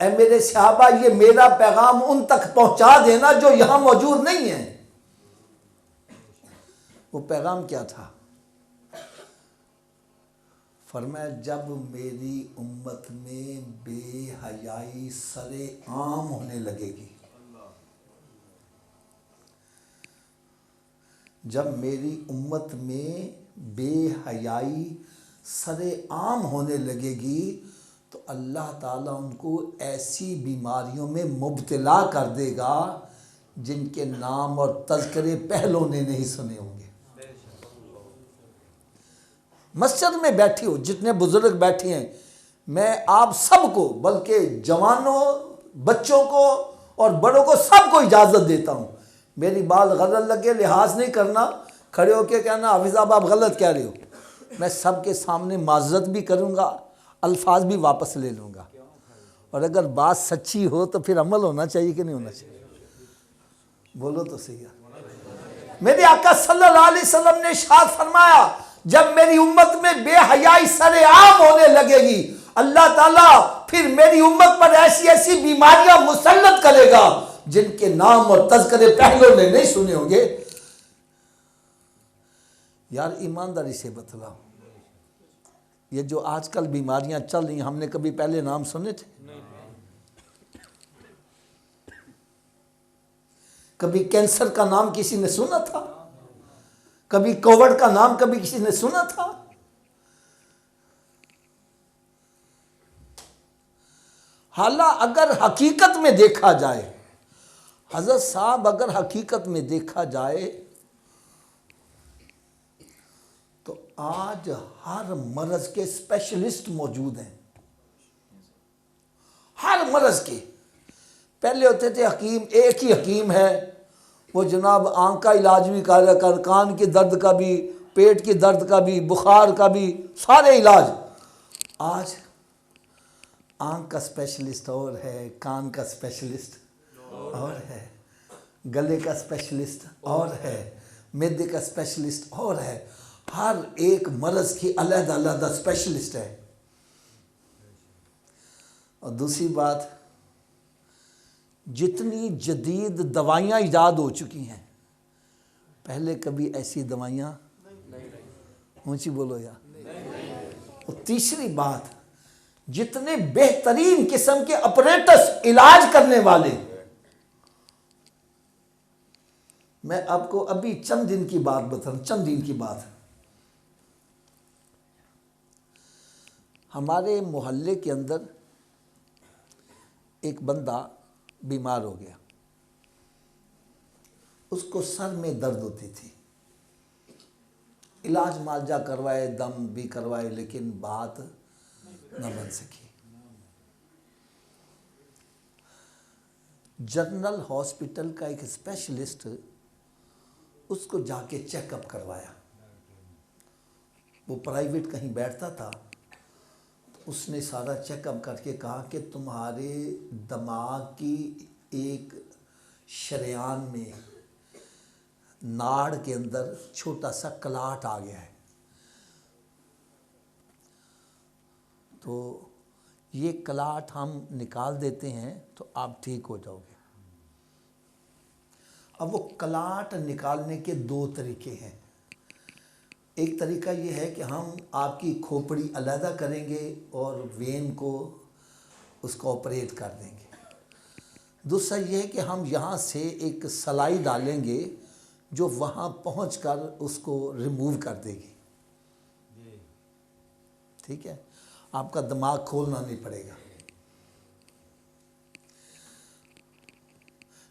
ऐ मेरे सहाबा, ये मेरा पैगाम उन तक पहुंचा देना जो यहां मौजूद नहीं है। वो पैगाम क्या था? फरमाया, जब मेरी उम्मत में बेहयाई सरे आम होने लगेगी, जब मेरी उम्मत में बेहयाई सरे आम होने लगेगी तो अल्लाह ताला उनको ऐसी बीमारियों में मुब्तला कर देगा जिनके नाम और तज़किरे पहलों ने नहीं सुने होंगे। मस्जिद में बैठी हो, जितने बुजुर्ग बैठे हैं, मैं आप सबको, बल्कि जवानों, बच्चों को और बड़ों को, सबको इजाज़त देता हूँ, मेरी बात गलत लगे लिहाज नहीं करना, खड़े होके कहना हाफिज़ साहब आप गलत कह रहे हो। मैं सबके सामने माजरत भी करूँगा, अल्फाज भी वापस ले लूँगा, और अगर बात सच्ची हो तो फिर अमल होना चाहिए कि नहीं होना चाहिए? बोलो तो सही है। मेरे आका सल्लल्लाहु अलैहि वसल्लम ने इरशाद फरमाया, जब मेरी उम्मत में बेहयाई सरेआम होने लगेगी, अल्लाह ताला फिर मेरी उम्मत पर ऐसी ऐसी बीमारियां मुसल्लत करेगा जिनके नाम और तज़किरे पहलों ने नहीं सुने होंगे। यार ईमानदारी से बतलाओ, ये जो आजकल बीमारियां चल रही, हमने कभी पहले नाम सुने थे? कभी कैंसर का नाम किसी ने सुना था? कभी कोविड का नाम कभी किसी ने सुना था? हालांकि अगर हकीकत में देखा जाए, हजरत साहब, अगर हकीकत में देखा जाए तो आज हर मर्ज के स्पेशलिस्ट मौजूद हैं, हर मर्ज के। पहले होते थे हकीम, एक ही हकीम है, वो जनाब आंख का इलाज भी कर, कान के दर्द का भी, पेट के दर्द का भी, बुखार का भी, सारे इलाज। आज आंख का स्पेशलिस्ट और है, कान का स्पेशलिस्ट और है, गले का स्पेशलिस्ट और है, मैदे का स्पेशलिस्ट और है। हर एक मर्ज की अलग अलग स्पेशलिस्ट है। और दूसरी बात, जितनी जदीद दवाइयाँ ईजाद हो चुकी हैं, पहले कभी ऐसी दवाइयाँ, ऊंची बोलो यार। और तीसरी बात, जितने बेहतरीन किस्म के ऑपरेटर्स इलाज करने वाले, मैं आपको अभी चंद दिन की बात बता रहा हूँ, चंद दिन की बात। हमारे मोहल्ले के अंदर एक बंदा बीमार हो गया, उसको सर में दर्द होती थी, इलाज मालजा करवाए, दम भी करवाए, लेकिन बात न बन सकी। जनरल हॉस्पिटल का एक स्पेशलिस्ट उसको जाके चेकअप करवाया। वो प्राइवेट कहीं बैठता था, तो उसने सारा चेकअप करके कहा कि तुम्हारे दिमाग की एक शरेआन में, नाड़ के अंदर छोटा सा क्लाट आ गया है, तो ये क्लाट हम निकाल देते हैं तो आप ठीक हो जाओगे। अब वो क्लाट निकालने के दो तरीके हैं। एक तरीका ये है कि हम आपकी खोपड़ी अलहदा करेंगे और वेन को उसको ऑपरेट कर देंगे। दूसरा ये है कि हम यहाँ से एक सलाई डालेंगे जो वहाँ पहुँचकर उसको रिमूव कर देगी। ठीक है, आपका दिमाग खोलना नहीं पड़ेगा।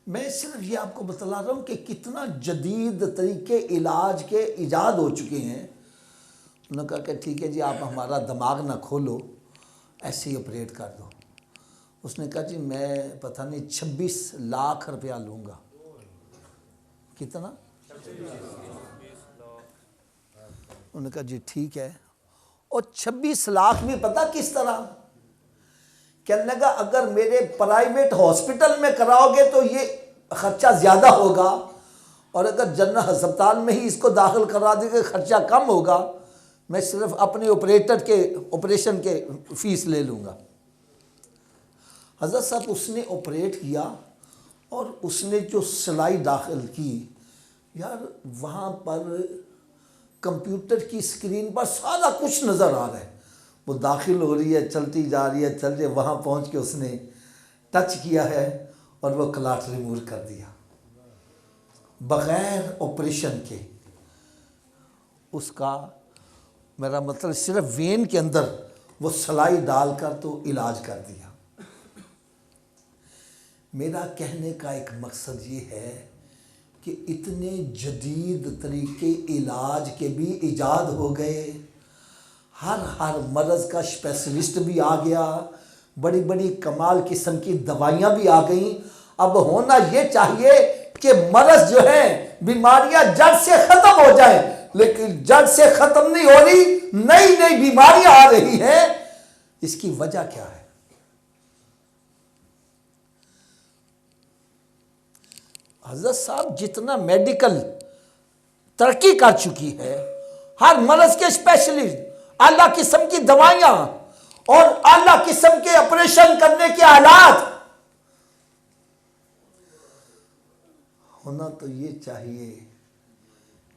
मैं सिर्फ ये आपको बतला रहा हूँ कि कितना जदीद तरीके इलाज के ईजाद हो चुके हैं। उन्होंने कहा कि ठीक है जी, आप हमारा दिमाग ना खोलो, ऐसे ही ऑपरेट कर दो। उसने कहा जी मैं पता नहीं 26 लाख रुपया लूँगा। कितना? उन्होंने कहा जी ठीक है। और 26 लाख भी पता किस तरह? कहने लगा अगर मेरे प्राइवेट हॉस्पिटल में कराओगे तो ये खर्चा ज़्यादा होगा, और अगर जनरल अस्पताल में ही इसको दाखिल करा देंगे खर्चा कम होगा। मैं सिर्फ अपने ऑपरेटर के ऑपरेशन के फीस ले लूँगा। हज़रत साहब उसने ऑपरेट किया और उसने जो सिलाई दाखिल की, यार वहाँ पर कंप्यूटर की स्क्रीन पर सारा कुछ नज़र आ रहा है। वो दाखिल हो रही है, चलती जा रही है, चल रही है, वहाँ पहुँच के उसने टच किया है और वो क्लॉट रिमूव कर दिया बग़ैर ऑपरेशन के। उसका मेरा मतलब सिर्फ वेन के अंदर वो सिलाई डालकर तो इलाज कर दिया। मेरा कहने का एक मकसद ये है कि इतने जदीद तरीके इलाज के भी ईजाद हो गए, हर मर्ज़ का स्पेशलिस्ट भी आ गया, बड़ी बड़ी कमाल किस्म की दवाइयाँ भी आ गई। अब होना ये चाहिए कि मर्ज़ जो है, बीमारियाँ जड़ से ख़त्म हो जाए, लेकिन जड़ से ख़त्म नहीं हो रही, नई नई बीमारियाँ आ रही हैं। इसकी वजह क्या है? हज़रत साहब जितना मेडिकल तरक्की कर चुकी है, हर मर्ज़ के स्पेशलिस्ट, आला किस्म की दवाइयाँ और आला किस्म के ऑपरेशन करने के आलात, होना तो ये चाहिए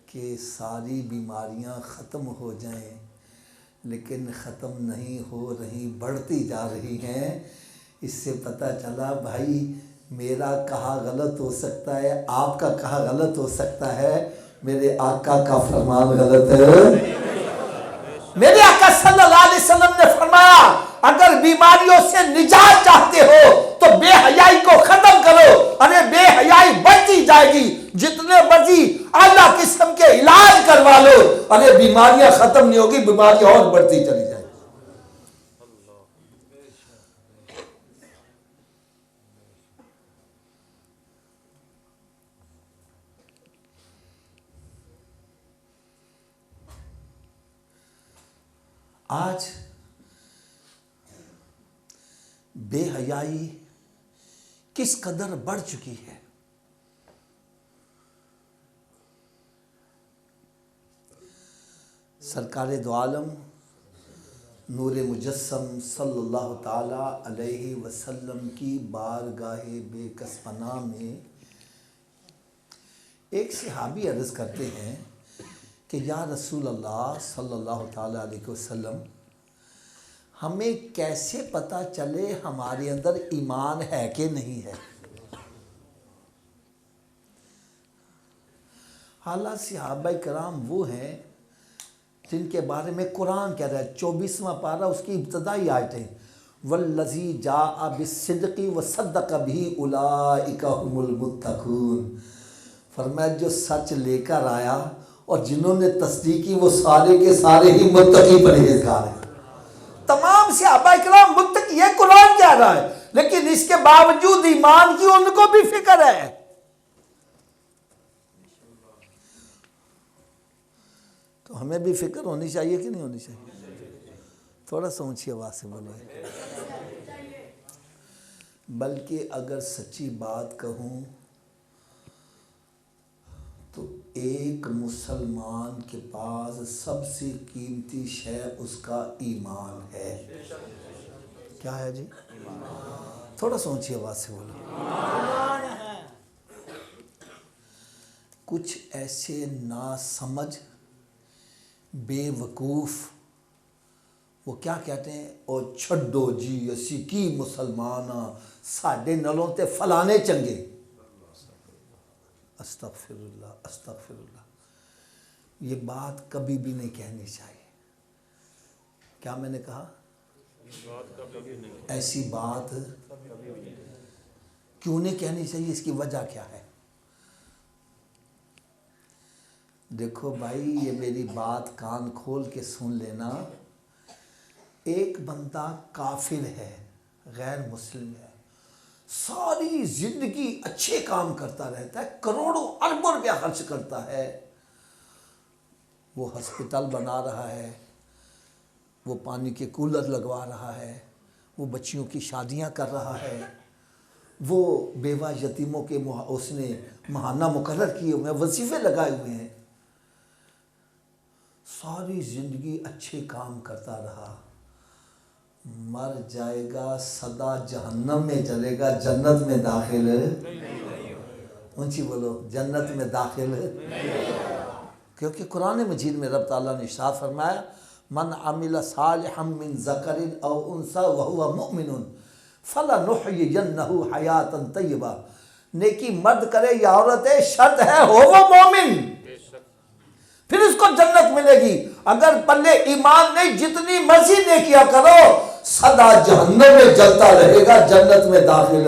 कि सारी बीमारियां ख़त्म हो जाएं, लेकिन ख़त्म नहीं हो रही, बढ़ती जा रही हैं। इससे पता चला भाई मेरा कहा गलत हो सकता है, आपका कहा गलत हो सकता है, मेरे आका का फरमान गलत है। मेरे आका सल्लल्लाहु अलैहि वसल्लम ने फरमाया, अगर बीमारियों से निजात चाहते हो तो बेहयाई को खत्म करो। अरे बेहयाई बढ़ती जाएगी, जितने मर्जी आला किस्म के इलाज करवा लो, अरे बीमारियां खत्म नहीं होगी, बीमारियां और बढ़ती चली जाएगी। आज बेहयाई किस कदर बढ़ चुकी है। सरकार दो आलम नूर मुजस्सम सल्लल्लाहु ताला अलैहि वसल्लम की बारगाहे बेकसपना में एक सहाबी अर्ज़ करते हैं कि या रसूल अल्लाह सल्लल्लाहु ताला अलैहि वसल्लम, हमें कैसे पता चले हमारे अंदर ईमान है कि नहीं है। हालांकि सहाबा कराम वो हैं जिनके बारे में कुरान कह रहा है, 24वां पारा उसकी इब्तदाई आयतें, वल्लज़ी जाअ बिस्सिद्क़ि व सद्दक़ बिही उलाइका हुमुल मुत्तक़ून। फरमाया जो सच लेकर आया और जिन्होंने तस्दीक की वो सारे के सारे ही मुत्तकी परहेज़गार हैं। तमाम सहाबा इकराम मुत्तकी, ये कुरान कह रहा है, लेकिन इसके बावजूद ईमान की उनको भी फिक्र है। तो हमें भी फिक्र होनी चाहिए कि नहीं होनी चाहिए? थोड़ा सा ऊंची आवाज़ से बोलो। बल्कि अगर सच्ची बात कहूँ तो एक मुसलमान के पास सबसे कीमती शय उसका ईमान है। क्या है जी? थोड़ा सा ऊंची आवाज़ से बोलो। कुछ ऐसे नासमझ बेवकूफ़ वो क्या कहते हैं, और छड्डो जी असी की मुसलमान साढ़े नलों ते फलाने चंगे। अस्तगफिरुल्लाह अस्तगफिरुल्लाह, ये बात कभी भी नहीं कहनी चाहिए। क्या मैंने कहा? ऐसी बात क्यों नहीं कहनी चाहिए? इसकी वजह क्या है? देखो भाई, ये मेरी बात कान खोल के सुन लेना। एक बंदा काफिर है, गैर मुस्लिम है, सारी जिंदगी अच्छे काम करता रहता है, करोड़ों अरबों रुपया खर्च करता है, वो हॉस्पिटल बना रहा है, वो पानी के कूलर लगवा रहा है, वो बच्चियों की शादियां कर रहा है, वो बेवा यतीमों के उसने महाना मुकर्रर किए हुए हैं, वजीफे लगाए हुए हैं, सारी ज़िंदगी अच्छे काम करता रहा। मर जाएगा सदा जहन्नम में चलेगा, जन्नत में दाखिल ऊंची बोलो, जन्नत में दाखिल। क्योंकि कुरान मजीद में रब ताला ने इरशाद फरमाया, मन अमिल सालिहम मिन ज़करिन औ उनसा व हुवा मुमिनुन फलनुहयियन्नहु हयातन तय्यबा। नेकी मर्द करे या औरत है, शर्त है हो वो मोमिन, फिर उसको जन्नत मिलेगी। अगर पल्ले ईमान नहीं, जितनी मर्जी नेकियां करो, सदा जहन्नम में जलता रहेगा, जन्नत में दाखिल।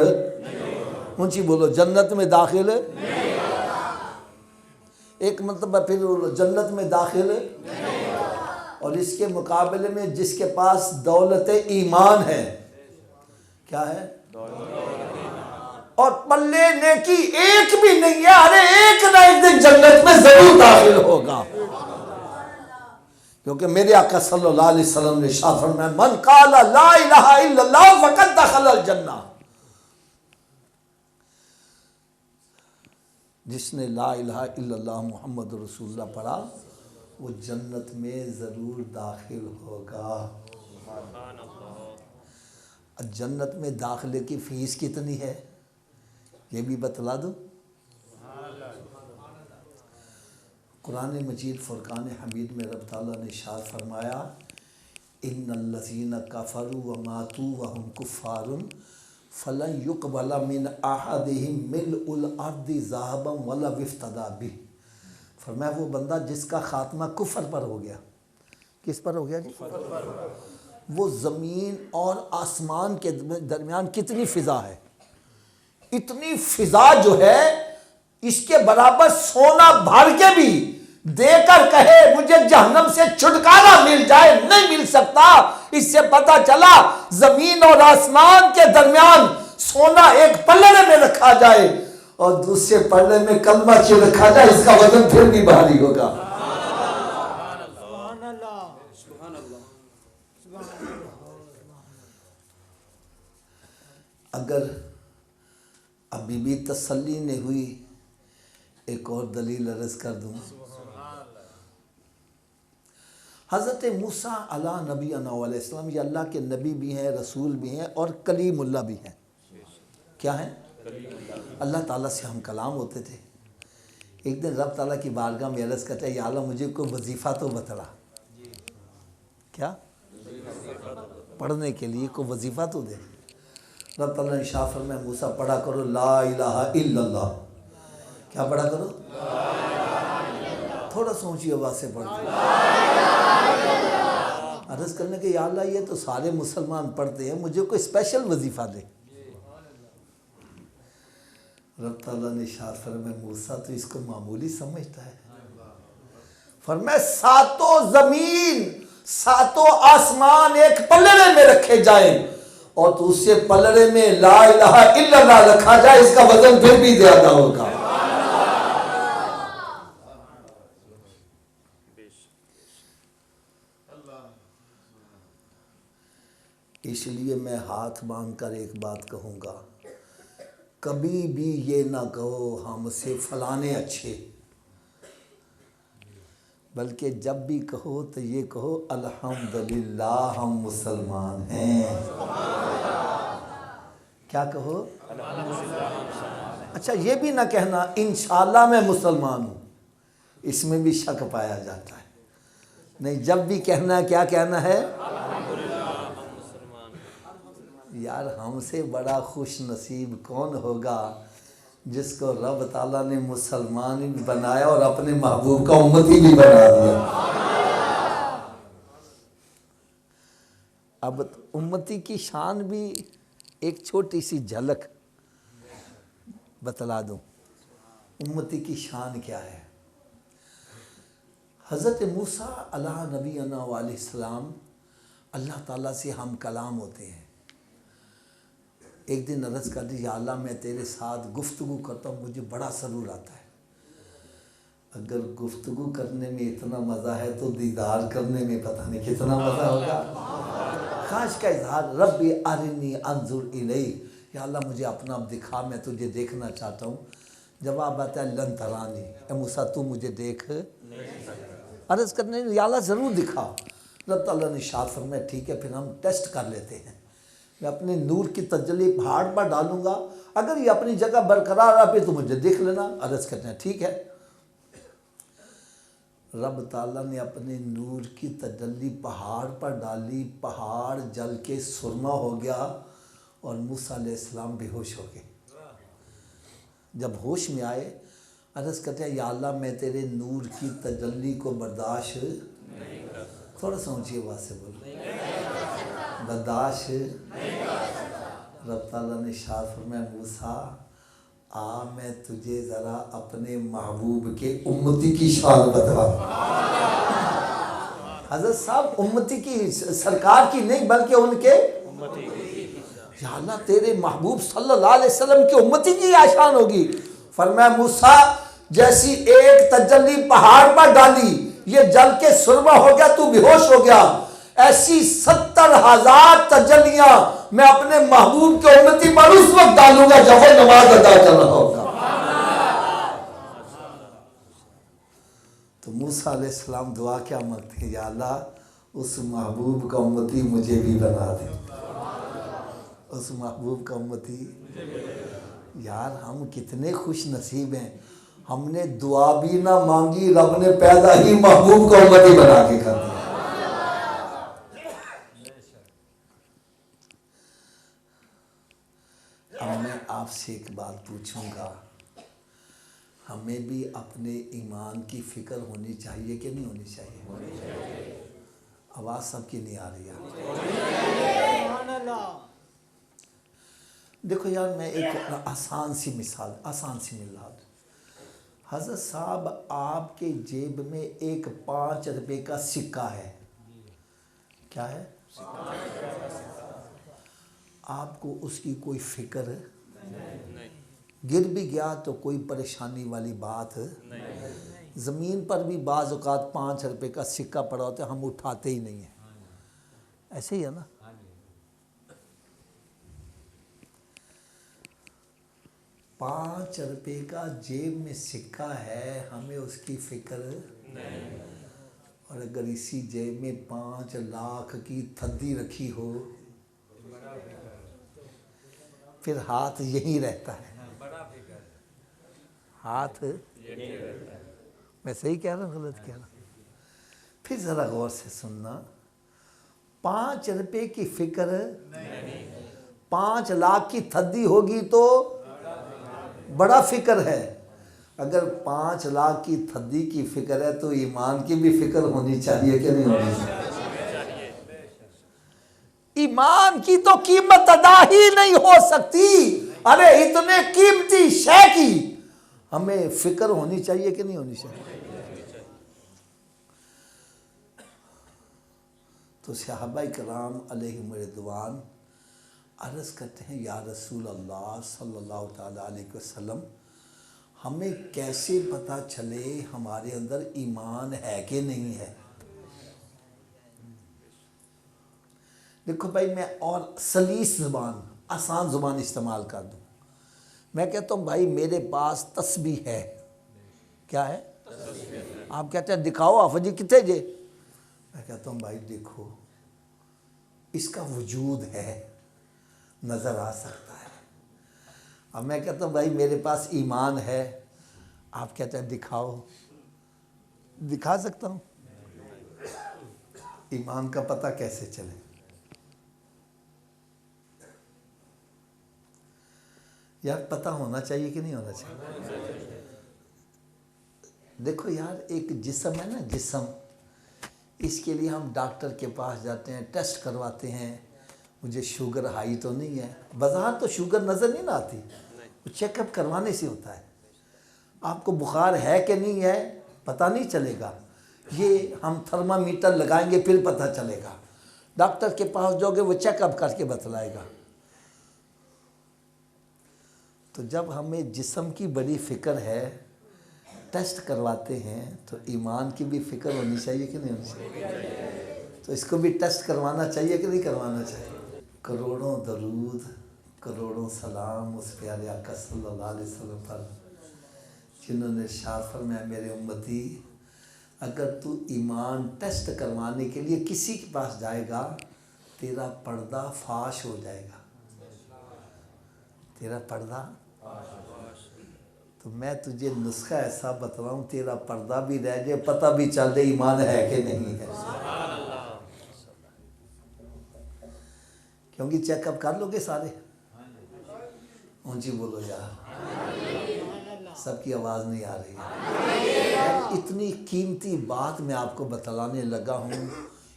ऊंची बोलो, जन्नत में दाखिल। एक मतलब फिर जन्नत में दाखिल। और इसके मुकाबले में जिसके पास दौलत ईमान है, क्या है, और पल्ले नेकी एक भी नहीं है, अरे एक ना एक दिन जन्नत में जरूर दाखिल होगा। क्योंकि मेरे आका सल्लल्लाहु अलैहि वसल्लम ने इरशाद फरमाया, मन काला ला इलाहा इल्लल्लाह फक़द दखलल जन्नह। जिसने ला इलाहा इल्लल्लाह मुहम्मद रसूलुल्लाह पढ़ा, वो जन्नत में ज़रूर दाखिल होगा। जन्नत में दाखिले की फ़ीस कितनी है ये भी बतला दूँ। कुरान मजीद फ़ुरक़ान हमीद में रब ताला ने इरशाद फरमाया, इन्नल्लज़ीना कफ़रू व मातू व हुम कुफ़्फ़ारुन फ़लन युक़बला मिन अहदिहिम मिल्उल अर्दि ज़हबन वला इफ़्तदा बिही। फरमाया वो बंदा जिसका ख़ात्मा कुफ़र पर हो गया, किस पर हो गया जी? वो ज़मीन और आसमान के दरमियान कितनी फ़िज़ा है, इतनी फ़िज़ा जो है इसके बराबर सोना भर के भी देकर कहे मुझे जहन्नम से छुटकारा मिल जाए, नहीं मिल सकता। इससे पता चला जमीन और आसमान के दरमियान सोना एक पल्ले में रखा जाए और दूसरे पल्ले में कलमा क्यों रखा जाए, इसका वजन फिर भी भारी होगा। अगर अभी भी तसल्ली नहीं हुई, एक और दलील अर्ज़ कर दूँ। हज़रत मूसा अला नबी अलैहिस्सलाम, ये अल्लाह के नबी भी हैं, रसूल भी हैं और कलीमुल्लाह भी हैं। क्या हैं? अल्लाह ताला से हम कलाम होते थे। एक दिन रब ताला की बारगाह में अर्ज़ करते हैं, या अल्लाह मुझे कोई वजीफ़ा तो बतला। क्या? पढ़ने के लिए कोई वजीफ़ा तो दे। रब ताला ने इरशाद फरमाया, मूसा पढ़ा करो ला इलाहा इल्लल्लाह। क्या पढ़ा करो? थोड़ा सा ऊंची आवाज़ से पढ़ो। अर्ज़ करने के, या अल्लाह ये तो सारे मुसलमान पढ़ते हैं, मुझे कोई स्पेशल वजीफ़ा दे। रब ताला ने इरशाद फरमाया, मूसा तो इसको मामूली समझता है। फरमाया सातों ज़मीन सातों आसमान एक पल्ले में रखे जाए और तो उससे पल्ले में ला इलाहा इल्लल्लाह रखा जाए, इसका वजन फिर भी ज़्यादा होगा। इसलिए मैं हाथ बांध कर एक बात कहूँगा, कभी भी ये ना कहो हमसे फलाने अच्छे, बल्कि जब भी कहो तो ये कहो अल्हम्दुलिल्लाह हम मुसलमान हैं। क्या कहो? अच्छा, ये भी ना कहना इंशाअल्लाह मैं मुसलमान हूँ, इसमें भी शक पाया जाता है। नहीं, जब भी कहना है क्या कहना है? यार हमसे बड़ा खुश नसीब कौन होगा जिसको रब ताला ने मुसलमान भी बनाया और अपने महबूब का उम्मती भी बना दिया। अब उम्मती की शान भी एक छोटी सी झलक बतला दूं। उम्मती की शान क्या है? हज़रत मूसा अला नबी अलैहिस्सलाम अल्लाह ताला से हम कलाम होते हैं। एक दिन अर्ज़ कर दी, या अल्लाह मैं तेरे साथ गुफ्तगू करता हूँ, मुझे बड़ा सरूर आता है। अगर गुफ्तगू करने में इतना मज़ा है तो दीदार करने में पता नहीं कितना मज़ा होगा। ख्वाहिश का इजहार, रब्बी अरिनी अंजुर इलैक, या अल्लाह मुझे अपना अब दिखा, मैं तुझे देखना चाहता हूँ। जवाब आता है लन तरानी, ए मूसा तू मुझे देख। अर्ज़ करने, या अल्लाह ज़रूर दिखा। रब ताला ने इरशाद फरमाया ठीक है फिर हम टेस्ट कर लेते हैं, मैं अपने नूर की तजल्ली पहाड़ पर डालूंगा, अगर ये अपनी जगह बरकरार रहा फिर तो मुझे देख लेना। अर्ज़ करते हैं ठीक है। रब ताला ने अपने नूर की तजल्ली पहाड़ पर डाली, पहाड़ जल के सुरमा हो गया और मूसा अलैहिस्सलाम बेहोश हो गए। जब होश में आए अर्ज़ करते हैं या अल्लाह मैं तेरे नूर की तजल्ली को बर्दाश्त नहीं कर, थोड़ा सा ऊँची आवाज़ से बोलो, बर्दाश्त नहीं कर सकता। रब ताला ने इरशाद फरमाया मूसा आ मैं तुझे ज़रा अपने महबूब के उम्मती की शान बताऊं। हज़रत साहब उम्मती की, सरकार की नहीं बल्कि उनके उम्मती की। या अल्लाह तेरे महबूब सल्लल्लाहु अलैहि वसल्लम की उम्मती की आशान होगी। फरमाया मूसा जैसी एक तजल्ली पहाड़ पर डाली ये जल के सुरमा हो गया, तू बेहोश हो गया, ऐसी 70,000 तजल्लियां मैं अपने महबूब के उम्मती पर उस वक्त डालूंगा जब वो नमाज अदा कर रहा होगा। तो मूसा अलैहिस्सलाम दुआ क्या मांगते हैं, या अल्लाह उस महबूब का उम्मती मुझे भी बना दे, उस महबूब का उम्मती। यार हम कितने खुश नसीब हैं, हमने दुआ भी ना मांगी, रब ने पैदा ही महबूब का उम्मती बना के कर दिया। अब मैं आपसे एक बात पूछूंगा, हमें भी अपने ईमान की फिक्र होनी चाहिए कि नहीं होनी चाहिए? आवाज़ सबकी नहीं आ रही है। देखो यार मैं एक आसान सी मिसाल, आसान सी मिसाल, हज़रत साहब आपके जेब में एक 5 रुपए का सिक्का है, क्या है? आपको उसकी कोई फिक्र नहीं, गिर भी गया तो कोई परेशानी वाली बात नहीं। ज़मीन पर भी बाज़ औक़ात 5 रुपए का सिक्का पड़ा होता है, हम उठाते ही नहीं हैं, ऐसे ही है ना। 5 रुपए का जेब में सिक्का है, हमें उसकी फिक्र नहीं। और अगर इसी जेब में 5 लाख की थद्दी रखी हो फिर हाथ यही रहता है, हाथ मैं सही कह रहा हूँ गलत कह रहा हूँ? फिर ज़रा गौर से सुनना, 5 रुपए की फिक्र नहीं, 5 लाख की थद्दी होगी तो बड़ा फिक्र है। अगर 5 लाख की थद्दी की फिक्र है तो ईमान की भी फिक्र होनी चाहिए कि नहीं होनी चाहिए? ईमान की तो कीमत अदा ही नहीं हो सकती, अरे इतने कीमती शय की हमें फिक्र होनी चाहिए कि नहीं होनी चाहिए? तो सहाबाए कराम अलैहिम रिदवान अर्ज़ करते हैं या रसूल अल्लाह सल्लल्लाहु ताला अलैहि वसल्लम हमें कैसे पता चले हमारे अंदर ईमान है कि नहीं है? देखो भाई मैं और सलीस ज़ुबान, आसान ज़ुबान इस्तेमाल कर दूँ, मैं कहता हूँ भाई मेरे पास तस्बीह है, क्या है? आप कहते हैं दिखाओ आफत जी कितने जे, मैं कहता हूँ भाई देखो इसका वजूद है, नज़र आ सकता है। अब मैं कहता हूँ भाई मेरे पास ईमान है, आप कहते हैं दिखाओ, दिखा सकता हूँ? ईमान का पता कैसे चले? यार पता होना चाहिए कि नहीं होना चाहिए? देखो यार एक जिस्म है ना, जिस्म, इसके लिए हम डॉक्टर के पास जाते हैं, टेस्ट करवाते हैं, मुझे शुगर हाई तो नहीं है, बाज़ार तो शुगर नज़र नहीं ना आती, वो चेकअप करवाने से होता है। आपको बुखार है कि नहीं है पता नहीं चलेगा, ये हम थर्मामीटर लगाएंगे फिर पता चलेगा। डॉक्टर के पास जाओगे वो चेकअप करके बतलाएगा। तो जब हमें जिस्म की बड़ी फ़िक्र है, टेस्ट करवाते हैं, तो ईमान की भी फ़िक्र होनी चाहिए कि नहीं होनी चाहिए? तो इसको भी टेस्ट करवाना चाहिए कि नहीं करवाना चाहिए? करोड़ों दरूद, करोड़ों सलाम उस प्यारे आका सल्लल्लाहु अलैहि वसल्लम पर जिन्होंने इरशाद फरमाया मेरे उम्मती अगर तू ईमान टेस्ट करवाने के लिए किसी के पास जाएगा, तेरा पर्दा फाश हो जाएगा, तेरा पर्दा। तो मैं तुझे नुस्खा ऐसा बतलाऊं, तेरा पर्दा भी रह जाए, पता भी चल जाए ईमान है कि नहीं है। क्योंकि चेकअप कर लोगे सारे, ऊंची बोलो यार, सबकी आवाज़ नहीं आ रही है। इतनी कीमती बात मैं आपको बतलाने लगा हूँ,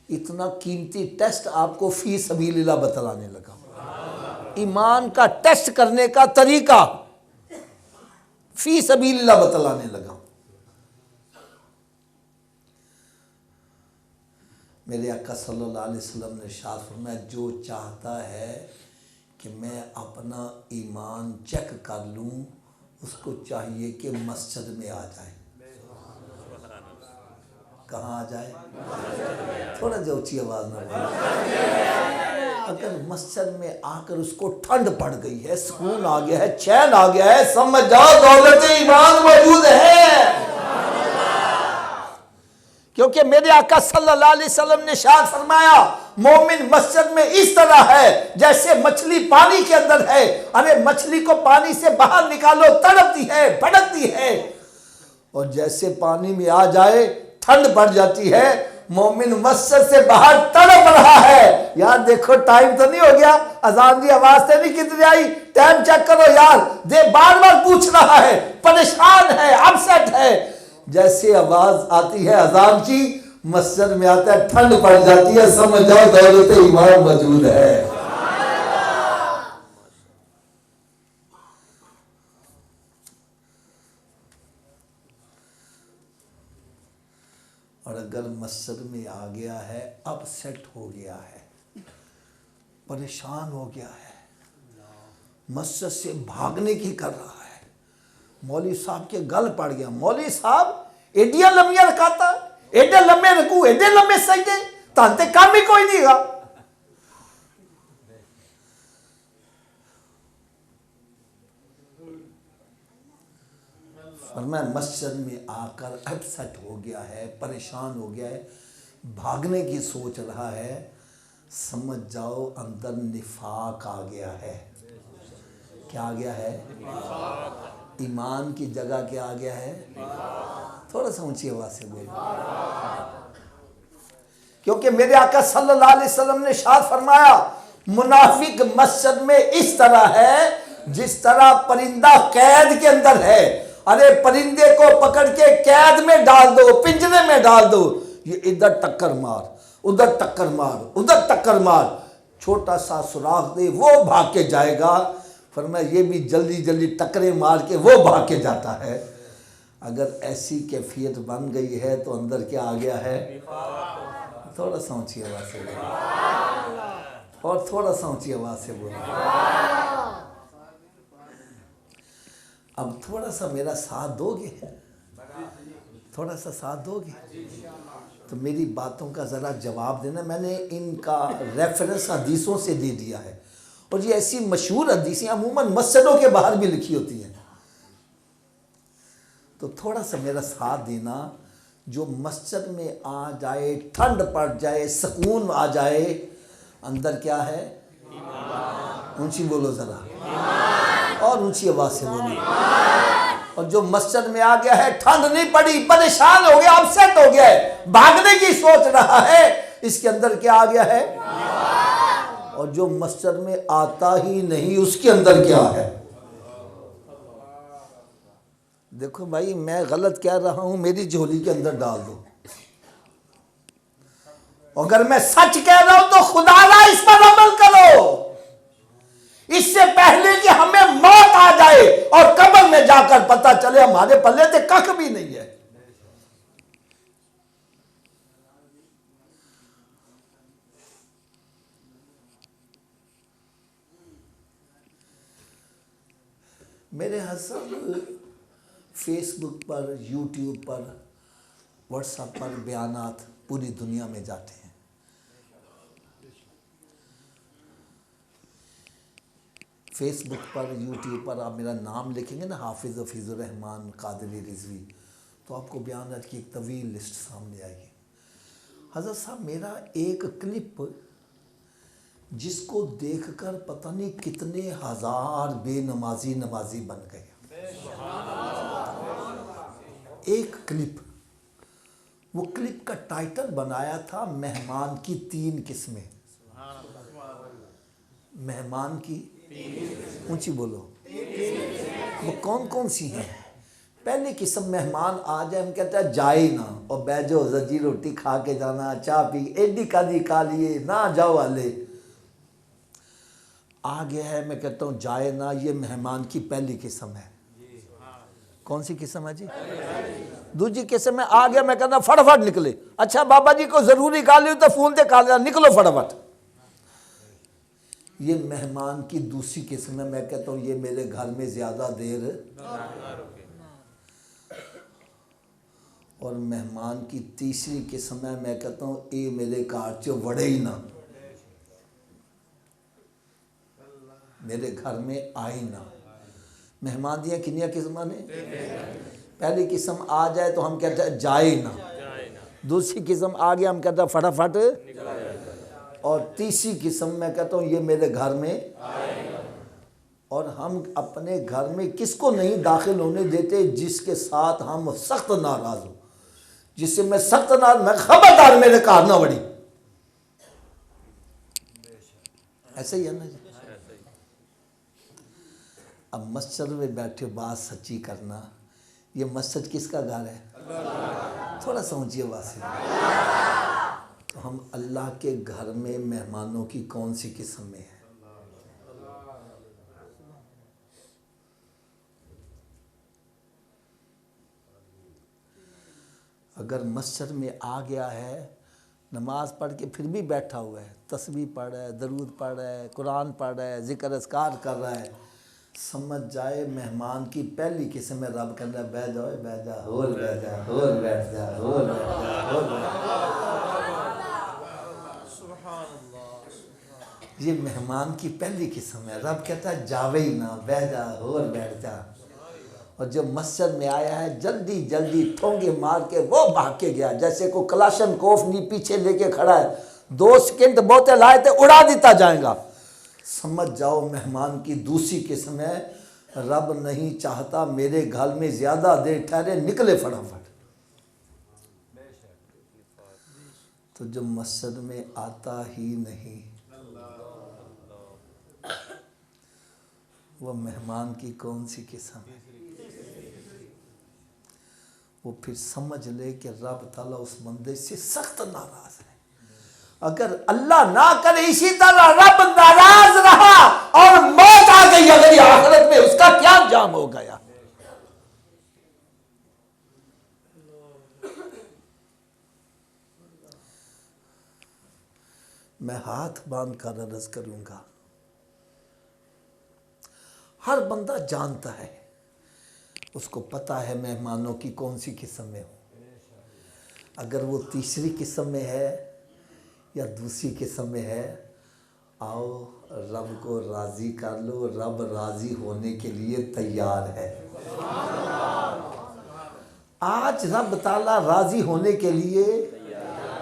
इतना कीमती टेस्ट आपको फी सबीलिल्लाह बतलाने लगा हूँ। ईमान का टेस्ट करने का तरीका फी सबीलिल्लाह बतलाने लगा हूँ। मेरे आका सल्लल्लाहु अलैहि वसल्लम ने इरशाद फरमाया, जो चाहता है कि मैं अपना ईमान चेक कर लूँ, उसको चाहिए कि मस्जिद में आ जाए। कहाँ आ जाए? थोड़ा जो ऊँची आवाज़ में बोलो। अगर मस्जिद में आकर उसको ठंड पड़ गई है, सुकून आ गया है, चैन आ गया है, समझ जाओ दौलत ईमान मौजूद है। क्योंकि मेरे आका सल्लल्लाहु अलैहि वसल्लम ने इरशाद फरमाया, मोमिन मस्जिद में इस तरह है जैसे मछली पानी के अंदर है। अरे मछली को पानी से बाहर निकालो, तड़पती है, भड़कती है, और जैसे पानी में आ जाए ठंड पड़ जाती है। मोमिन मस्जिद से बाहर तड़प रहा है। यार देखो टाइम तो नहीं हो गया, अजान की आवाज तो नहीं कितनी आई, टाइम चेक करो यार। दे बार बार पूछ रहा है, परेशान है, अपसेट है। जैसे आवाज आती है अजान की, मस्जिद में आता है, ठंड पड़ जाती है, समझ जाओ दौलत ईमान मौजूद है। और अगर मस्जिद में आ गया है, अपसेट हो गया है, परेशान हो गया है, मस्जिद से भागने की कर रहा है, मौलवी साहब के गल पड़ गया, मौलवी साहब एडिया लम्बिया रखाता, एडे लम्बे रकू, एडे लम्बे सजदे, तांते काम ही कोई नहीं गा। और मैं मस्जिद में आकर अपसेट हो गया है, परेशान हो गया है, भागने की सोच रहा है, समझ जाओ अंदर निफाक आ गया है। क्या आ गया है? ईमान की जगह क्या आ गया है? थोड़ा सा ऊंची आवाज से बोलो। क्योंकि मेरे आका सल्लल्लाहु अलैहि वसल्लम ने इरशाद फरमाया, मुनाफिक मस्जिद में इस तरह है जिस तरह परिंदा कैद के अंदर है। अरे परिंदे को पकड़ के कैद में डाल दो, पिंजरे में डाल दो, ये इधर टक्कर मार, उधर टक्कर मार, उधर टक्कर मार, छोटा सा सुराख दे, वो भाग के जाएगा। फरमाया ये भी जल्दी जल्दी टक्करें मार के वो भाग के जाता है। अगर ऐसी कैफियत बन गई है तो अंदर क्या आ गया है? थोड़ा सा ऊंची आवाज से बोलो, और थोड़ा सा ऊंची आवाज से बोलो। अब थोड़ा सा मेरा साथ दोगे? थोड़ा सा साथ दोगे तो मेरी बातों का ज़रा जवाब देना। मैंने इनका रेफरेंस हदीसों से दे दिया है, और ये ऐसी मशहूर हदीसें अमूमन मस्जिदों के बाहर भी लिखी होती हैं। तो थोड़ा सा मेरा साथ देना। जो मस्जिद में आ जाए, ठंड पड़ जाए, सुकून आ जाए, अंदर क्या है? ऊंची बोलो ज़रा, और ऊंची आवाज से बोलो। और जो मस्जिद में आ गया है, ठंड नहीं पड़ी, परेशान हो गया, अपसेट हो गया है, भागने की सोच रहा है, इसके अंदर क्या आ गया है? और जो मस्जिद में आता ही नहीं, उसके अंदर क्या है? देखो भाई, मैं गलत कह रहा हूं, मेरी झोली के अंदर डाल दो। अगर मैं सच कह रहा हूं तो खुदारा इस पर अमल करो, इससे पहले कि हमें मौत आ जाए और कब्र में जाकर पता चले हमारे पल्ले से कख भी नहीं है। मेरे हसन फेसबुक पर, यूट्यूब पर, व्हाट्सएप पर बयानात पूरी दुनिया में जाते हैं। फेसबुक पर, यूट्यूब पर आप मेरा नाम लिखेंगे ना, हाफिज़ हफीज़ुर रहमान कादरी रिजवी, तो आपको बयान की एक तवील लिस्ट सामने आएगी। हज़रत साहब, मेरा एक क्लिप जिसको देखकर पता नहीं कितने हजार बेनमाजी नमाजी बन गए। एक क्लिप, वो क्लिप का टाइटल बनाया था मेहमान की 3 किस्में। मेहमान की ऊंची बोलो, वो कौन कौन सी हैं? पहली किस्म, मेहमान आ जाए, हम कहते हैं जाए ना और बैजो जजी रोटी खा के जाना, चाय पी एडी कादी खा लिए ना जाओ वाले आ गया है। मैं कहता हूँ जाए ना, ये मेहमान की पहली किस्म है। कौन सी किस्म है जी? दूसरी किस्म में आ गया, मैं कहता फटाफट निकले। अच्छा बाबा जी को जरूरी गाली तो फोन से खा लेना, निकलो फटाफट। ये मेहमान की दूसरी किस्म है। मैं कहता हूँ ये मेरे घर में ज्यादा देर। और मेहमान की तीसरी किस्म है, मैं कहता हूँ ये मेरे घर चो वड़े ही ना, मेरे घर में आए ना। मेहमान दिया कितनी किस्म ने? पहली किस्म आ जाए तो हम कहते हैं जाए ना, दूसरी किस्म आ गया हम कहते हैं फटाफट, और तीसरी किस्म मैं कहता हूँ ये मेरे घर में। और हम अपने घर में किसको नहीं दाखिल होने देते जिसके साथ हम सख्त नाराज हो, जिससे मैं सख्त नाराज, मैं खबरदार मेरे घर ना बड़ी। ऐसे ही है ना जी। अब मस्जिद में बैठे बात सच्ची करना, ये मस्जिद किसका घर है? थोड़ा समझिए बात से। तो हम अल्लाह के घर में मेहमानों की कौन सी किस्म में है? अगर मस्जिद में आ गया है, नमाज पढ़ के फिर भी बैठा हुआ है, तस्बीह पढ़ रहा है, दरूद पढ़ रहा है, कुरान पढ़ रहा है, जिक्र अस्कार कर रहा है, समझ जाए मेहमान की पहली किस्म में। रब कह रहा है बैठ जाओ, बैठ जा, होल बैठ जा, होल बैठ जा, होल बैठ जा, होल बैठ जा। ये मेहमान की पहली किस्म है। रब कहता है जावे ही ना, बैठ जा, होल बैठ जा। और जब मस्जिद में आया है जल्दी जल्दी ठोंगे मार के वो भाग के गया, जैसे को कलाशन कोफ नी पीछे लेके खड़ा है, 2 सेकंड बोतल आए थे उड़ा देता जाएगा। समझ जाओ मेहमान की दूसरी किस्म है। रब नहीं चाहता मेरे घर में ज्यादा देर ठहरे, निकले फटाफट। तो जो मस्जिद में आता ही नहीं, वो मेहमान की कौन सी किस्म है? वो फिर समझ ले कि रब ताला उस बंदे से सख्त नाराज है। अगर अल्लाह ना करे इसी तरह रब नाराज रहा और मौत आ गई अगर आखिरत में, उसका क्या अंजाम हो गया? मैं हाथ बांध कर अर्ज करूंगा, हर बंदा जानता है, उसको पता है मेहमानों की कौन सी किस्म में हो। अगर वो तीसरी किस्म में है या दूसरी किस्म में है, आओ रब को राज़ी कर लो, रब राज़ी होने के लिए तैयार है। आज रब ताला राज़ी होने के लिए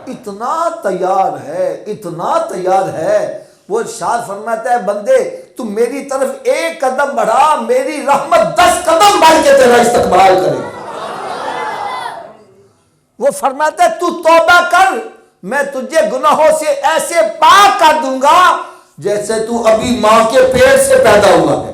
इतना तैयार है, इतना तैयार है। वो इरशाद फरमाता है बंदे तू मेरी तरफ एक कदम बढ़ा, मेरी रहमत 10 कदम बढ़ के तेरा इस्तकबाल करेगी। वो फरमाता है तू तौबा कर, मैं तुझे गुनाहों से ऐसे पाक कर दूंगा जैसे तू अभी मां के पेट से पैदा हुआ है।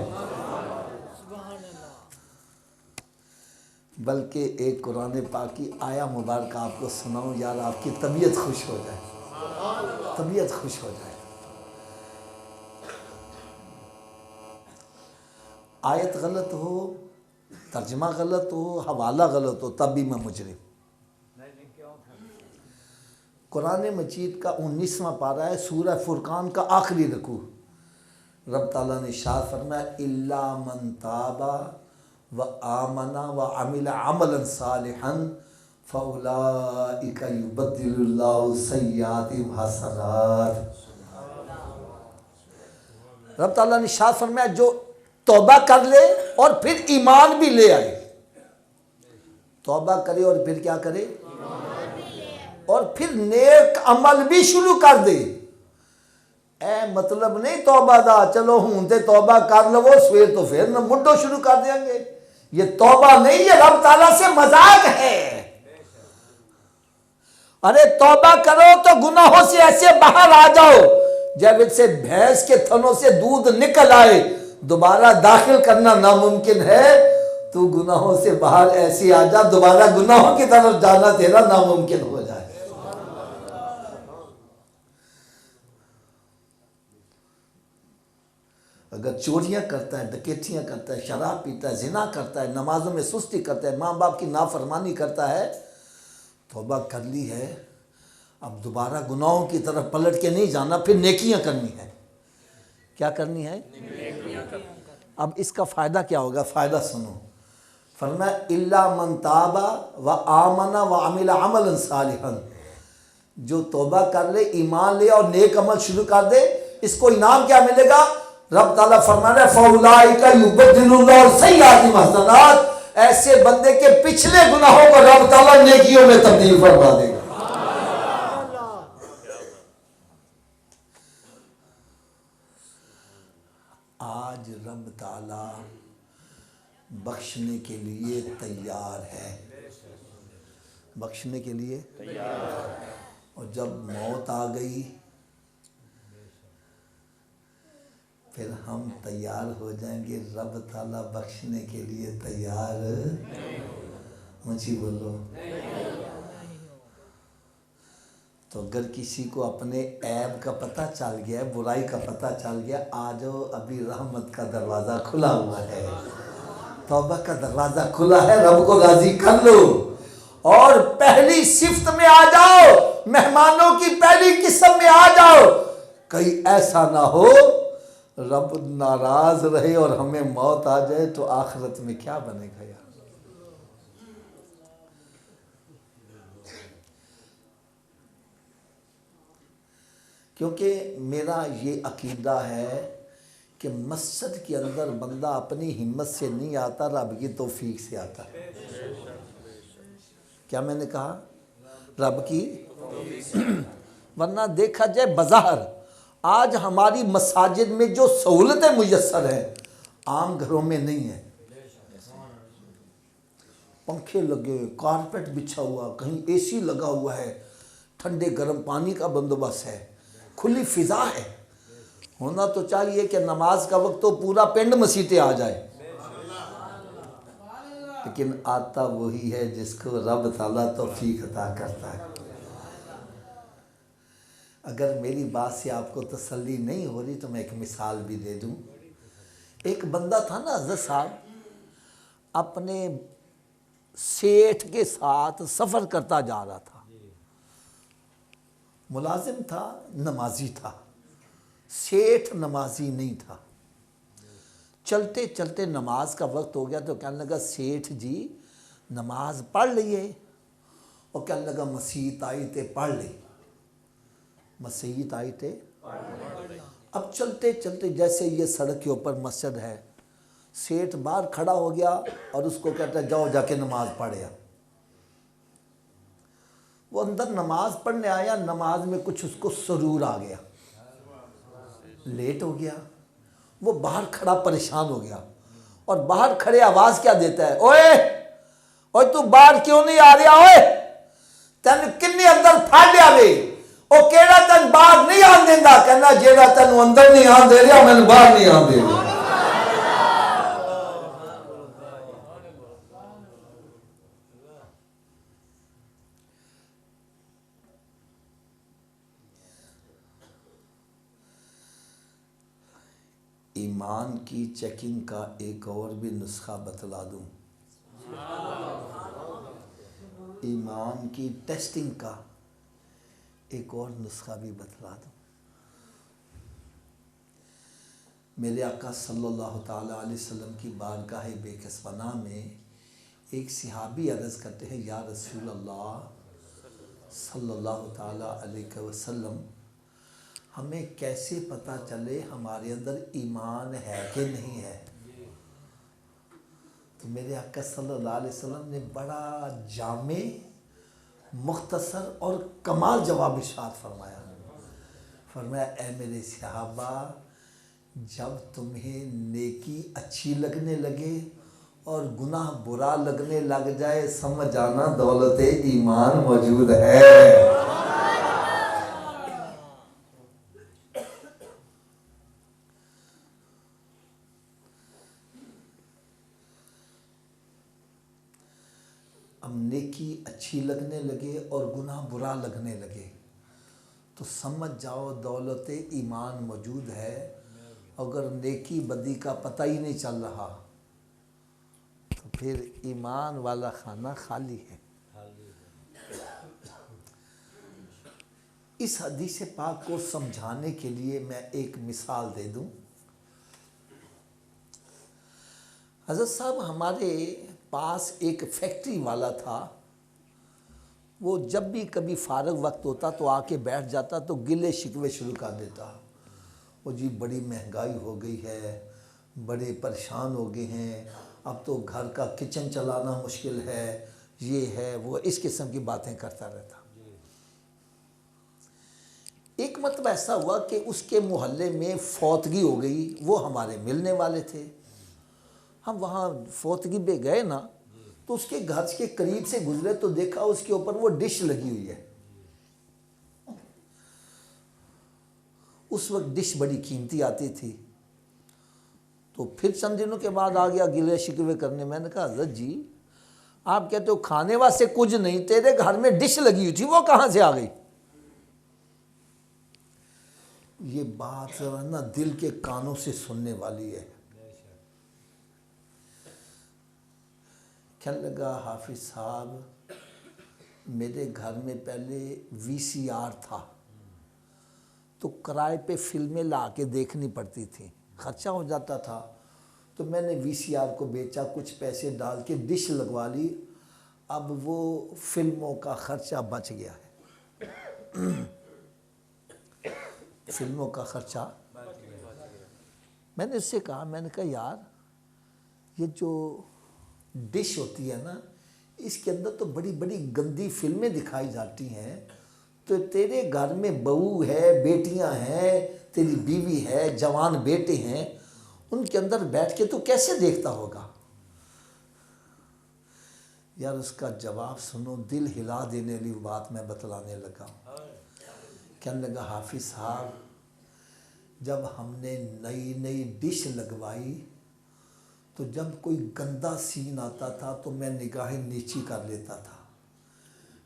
बल्कि एक कुरान पाक की आया मुबारक आपको सुनाऊं यार, आपकी तबीयत खुश हो जाए, तबीयत खुश हो जाए। आयत गलत हो, तर्जमा गलत हो, हवाला गलत हो, तब भी मैं मुजरिम। कुरान मजीद का 19वां पारा है, सूरह फुरकान का आखिरी रुकू। रब ताला ने इरशाद फरमाया इल्ला मन ताबा व आमना व अमिला अमलन सालिहन फउलाइका युबद्दिलुल्लाहु सय्यातिहिम हसनात। रब ताला ने इरशाद फरमाया जो तौबा कर ले और फिर ईमान भी ले आए, तौबा करे और फिर क्या करे, और फिर नेक अमल भी शुरू कर दे। ए मतलब नहीं तौबा दा चलो हूं ते तौबा कर लवो सवेर तो फिर न मुड्डो शुरू कर देंगे। ये तौबा नहीं, ये रब ताला से मजाक है। अरे तौबा करो तो गुनाहों से ऐसे बाहर आ जाओ जब से भैंस के थनों से दूध निकल आए, दोबारा दाखिल करना नामुमकिन है। तू गुनाहों से बाहर ऐसे आ जा, दोबारा गुनाहों की तरफ जाना तेरा नामुमकिन हो जाए। अगर चोरियां करता है, डकैतियां करता है, शराब पीता है, जिना करता है, नमाजों में सुस्ती करता है, माँ बाप की नाफरमानी करता है, तौबा कर ली है, अब दोबारा गुनाहों की तरफ पलट के नहीं जाना, फिर नेकियां करनी है। क्या करनी है? अब इसका फ़ायदा क्या होगा? फ़ायदा सुनो। फरमाया इल्ला मन ताबा व आमना व अमिला अमलन सालिहन, जो तौबा कर ले, ईमान ले और नेक अमल शुरू कर दे, इसको इनाम क्या मिलेगा? रब ताला फरमाना फौलाइका युबद्दिलुल्लाहु सय्यातिहिम हसनात, ऐसे बंदे के पिछले गुनाहों को रब ताला नेकियों में तब्दील फरमा देगा। आज रब ताला बख्शने के लिए तैयार है, बख्शने के लिए तैयार। और जब मौत आ गई फिर हम तैयार हो जाएंगे, रब ताला बख्शने के लिए तैयार मुझे बोलो। तो अगर किसी को अपने ऐब का पता चल गया, बुराई का पता चल गया, आ जाओ, अभी रहमत का दरवाज़ा खुला हुआ है, तौबा का दरवाज़ा खुला है, रब को राज़ी कर लो और पहली सिफ्त में आ जाओ, मेहमानों की पहली किस्म में आ जाओ। कहीं ऐसा ना हो रब नाराज़ रहे और हमें मौत आ जाए तो आखिरत में क्या बनेगा यार। क्योंकि मेरा ये अकीदा है कि मस्जिद के अंदर बंदा अपनी हिम्मत से नहीं आता, रब की तौफीक से आता है। क्या मैंने कहा? रब की वरना देखा जाए बज़ाहिर आज हमारी मसाजिद में जो सहूलतें मुयस्सर हैं आम घरों में नहीं है। पंखे लगे, कारपेट बिछा हुआ, कहीं एसी लगा हुआ है, ठंडे गर्म पानी का बंदोबस्त है, खुली फिजा है। होना तो चाहिए कि नमाज का वक्त तो पूरा पिंड मसीते आ जाए, लेकिन आता वही है जिसको रब ताला तौफीक अता करता है। अगर मेरी बात से आपको तसल्ली नहीं हो रही तो मैं एक मिसाल भी दे दूं। एक बंदा था ना हज़रत साहब, अपने सेठ के साथ सफ़र करता जा रहा था, मुलाजिम था, नमाजी था, सेठ नमाजी नहीं था। चलते चलते नमाज का वक्त हो गया तो कहने लगा सेठ जी नमाज पढ़ लिए, और कहने लगा मसीत आई थे पढ़ ली, मसीत आई थे। अब चलते चलते जैसे ये सड़क के ऊपर मस्जिद है, सेठ बाहर खड़ा हो गया और उसको कहता है जाओ जाके नमाज पढ़े। वो अंदर नमाज पढ़ने आया, नमाज में कुछ उसको सुरूर आ गया, लेट हो गया, वो बाहर खड़ा परेशान हो गया, और बाहर खड़े आवाज़ क्या देता है, ओए ओए तू बाहर क्यों नहीं आ रहा, ओए तेन किन्नी अंदर फाड़ लिया वे, ओ केड़ा तेन बाहर नहीं आन देंदा, कहना जेड़ा तेन अंदर नहीं आन दे रहा मैंने बाहर नहीं आन दे रहा। ईमान की चेकिंग का एक और भी नुस्खा बतला दूं, ईमान की टेस्टिंग का एक और नुस्खा भी बतला दूं। मेरे आका सल्लल्लाहु ताला अलैहि वसल्लम की बारगाह बेकसबना में एक सहाबी अर्ज़ करते हैं, या रसूल अल्लाह सल्लल्लाहु ताला अलैहि वसल्लम, हमें कैसे पता चले हमारे अंदर ईमान है कि नहीं है। तो मेरे आका सल्लल्लाहु अलैहि वसल्लम ने बड़ा जामे, मुख्तसर और कमाल जवाब इरशाद फरमाया। फरमाया, ए मेरे सहाबा, जब तुम्हें नेकी अच्छी लगने लगे और गुनाह बुरा लगने लग जाए, समझ जाना दौलत ईमान मौजूद है। अब नेकी अच्छी लगने लगे और गुनाह बुरा लगने लगे तो समझ जाओ दौलत ईमान मौजूद है। अगर नेकी बदी का पता ही नहीं चल रहा तो फिर ईमान वाला खाना खाली है। इस हदीस पाक को समझाने के लिए मैं एक मिसाल दे दूं। हज़रत साहब, हमारे पास एक फैक्ट्री वाला था। वो जब भी कभी फारग वक्त होता तो आके बैठ जाता तो गिले शिकवे शुरू कर देता। वो जी बड़ी महंगाई हो गई है, बड़े परेशान हो गए हैं, अब तो घर का किचन चलाना मुश्किल है, ये है वो, इस किस्म की बातें करता रहता। एक मतलब ऐसा हुआ कि उसके मोहल्ले में फौतगी हो गई। वो हमारे मिलने वाले थे। हम वहाँ फौतगी पे गए ना तो उसके घर के करीब से गुजरे तो देखा उसके ऊपर वो डिश लगी हुई है। उस वक्त डिश बड़ी कीमती आती थी। तो फिर चंद दिनों के बाद आ गया गिले शिकवे करने। मैंने कहा, हज़रत जी आप कहते हो खाने वास्ते कुछ नहीं, तेरे घर में डिश लगी हुई थी, वो कहाँ से आ गई? ये बात ना दिल के कानों से सुनने वाली है। कहने लगा, हाफिज साहब, मेरे घर में पहले वीसीआर था तो किराए पे फिल्में ला के देखनी पड़ती थी, खर्चा हो जाता था। तो मैंने वीसीआर को बेचा, कुछ पैसे डाल के डिश लगवा ली। अब वो फिल्मों का खर्चा बच गया है। फिल्मों का खर्चा मैंने उससे कहा, मैंने कहा यार ये जो डिश होती है ना, इसके अंदर तो बड़ी बड़ी गंदी फिल्में दिखाई जाती हैं। तो तेरे घर में बहू है, बेटियां हैं, तेरी बीवी है, जवान बेटे हैं, उनके अंदर बैठ के तू कैसे देखता होगा? यार उसका जवाब सुनो, दिल हिला देने वाली बात मैं बतलाने लगा। कहने लगा, हाफिज साहब, जब हमने नई नई डिश लगवाई तो जब कोई गंदा सीन आता था तो मैं निगाहें नीची कर लेता था।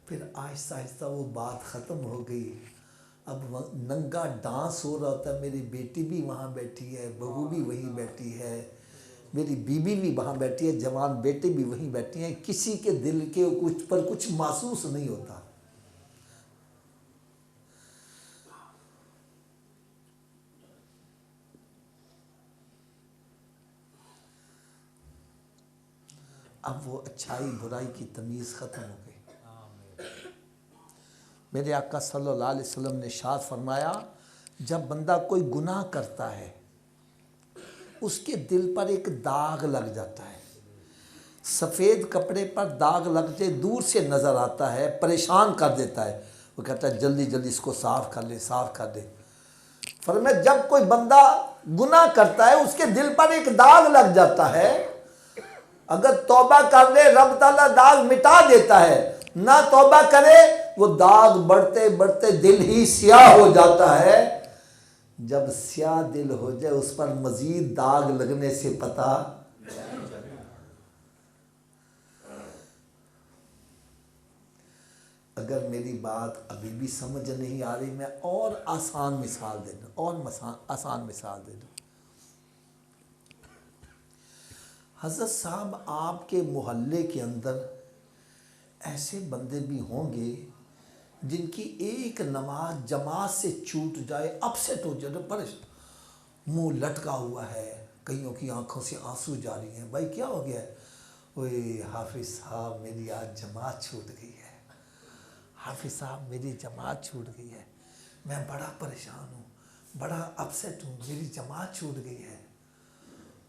फिर आहिस्ता आहिस्ता वो बात ख़त्म हो गई। अब नंगा डांस हो रहा था, मेरी बेटी भी वहाँ बैठी है, बहू भी वहीं बैठी है, मेरी बीबी भी वहाँ बैठी है, जवान बेटे भी वहीं बैठी हैं। किसी के दिल के कुछ महसूस नहीं होता। अब वो अच्छाई बुराई की तमीज़ ख़त्म हो गई। मेरे आका सल्लल्लाहु अलैहि वसल्लम ने इरशाद फरमाया, जब बंदा कोई गुनाह करता है उसके दिल पर एक दाग लग जाता है। सफ़ेद कपड़े पर दाग लग जाए, दूर से नज़र आता है, परेशान कर देता है। वो कहता है जल्दी जल्दी इसको साफ़ कर ले, साफ़ कर दे। फरमाया जब कोई बंदा गुनाह करता है उसके दिल पर एक दाग लग जाता है, अगर तौबा कर ले रब ताला दाग मिटा देता है, ना तौबा करे वो दाग बढ़ते बढ़ते दिल ही स्याह हो जाता है। जब स्याह दिल हो जाए उस पर मजीद दाग लगने से पता। अगर मेरी बात अभी भी समझ नहीं आ रही, मैं और आसान मिसाल दे दूँ, आसान मिसाल दे दूँ। हज़रत साहब, आपके मोहल्ले के अंदर ऐसे बंदे भी होंगे जिनकी एक नमाज जमात से छूट जाए, अपसेट हो जाए, परेशान, मुंह लटका हुआ है, कईयों की आंखों से आंसू जा रही हैं। भाई क्या हो गया है? ओए हाफिज़ साहब, मेरी आज जमात छूट गई है। हाफिज़ साहब, मेरी जमात छूट गई है, मैं बड़ा परेशान हूँ, बड़ा अपसेट हूँ, मेरी जमात छूट गई है।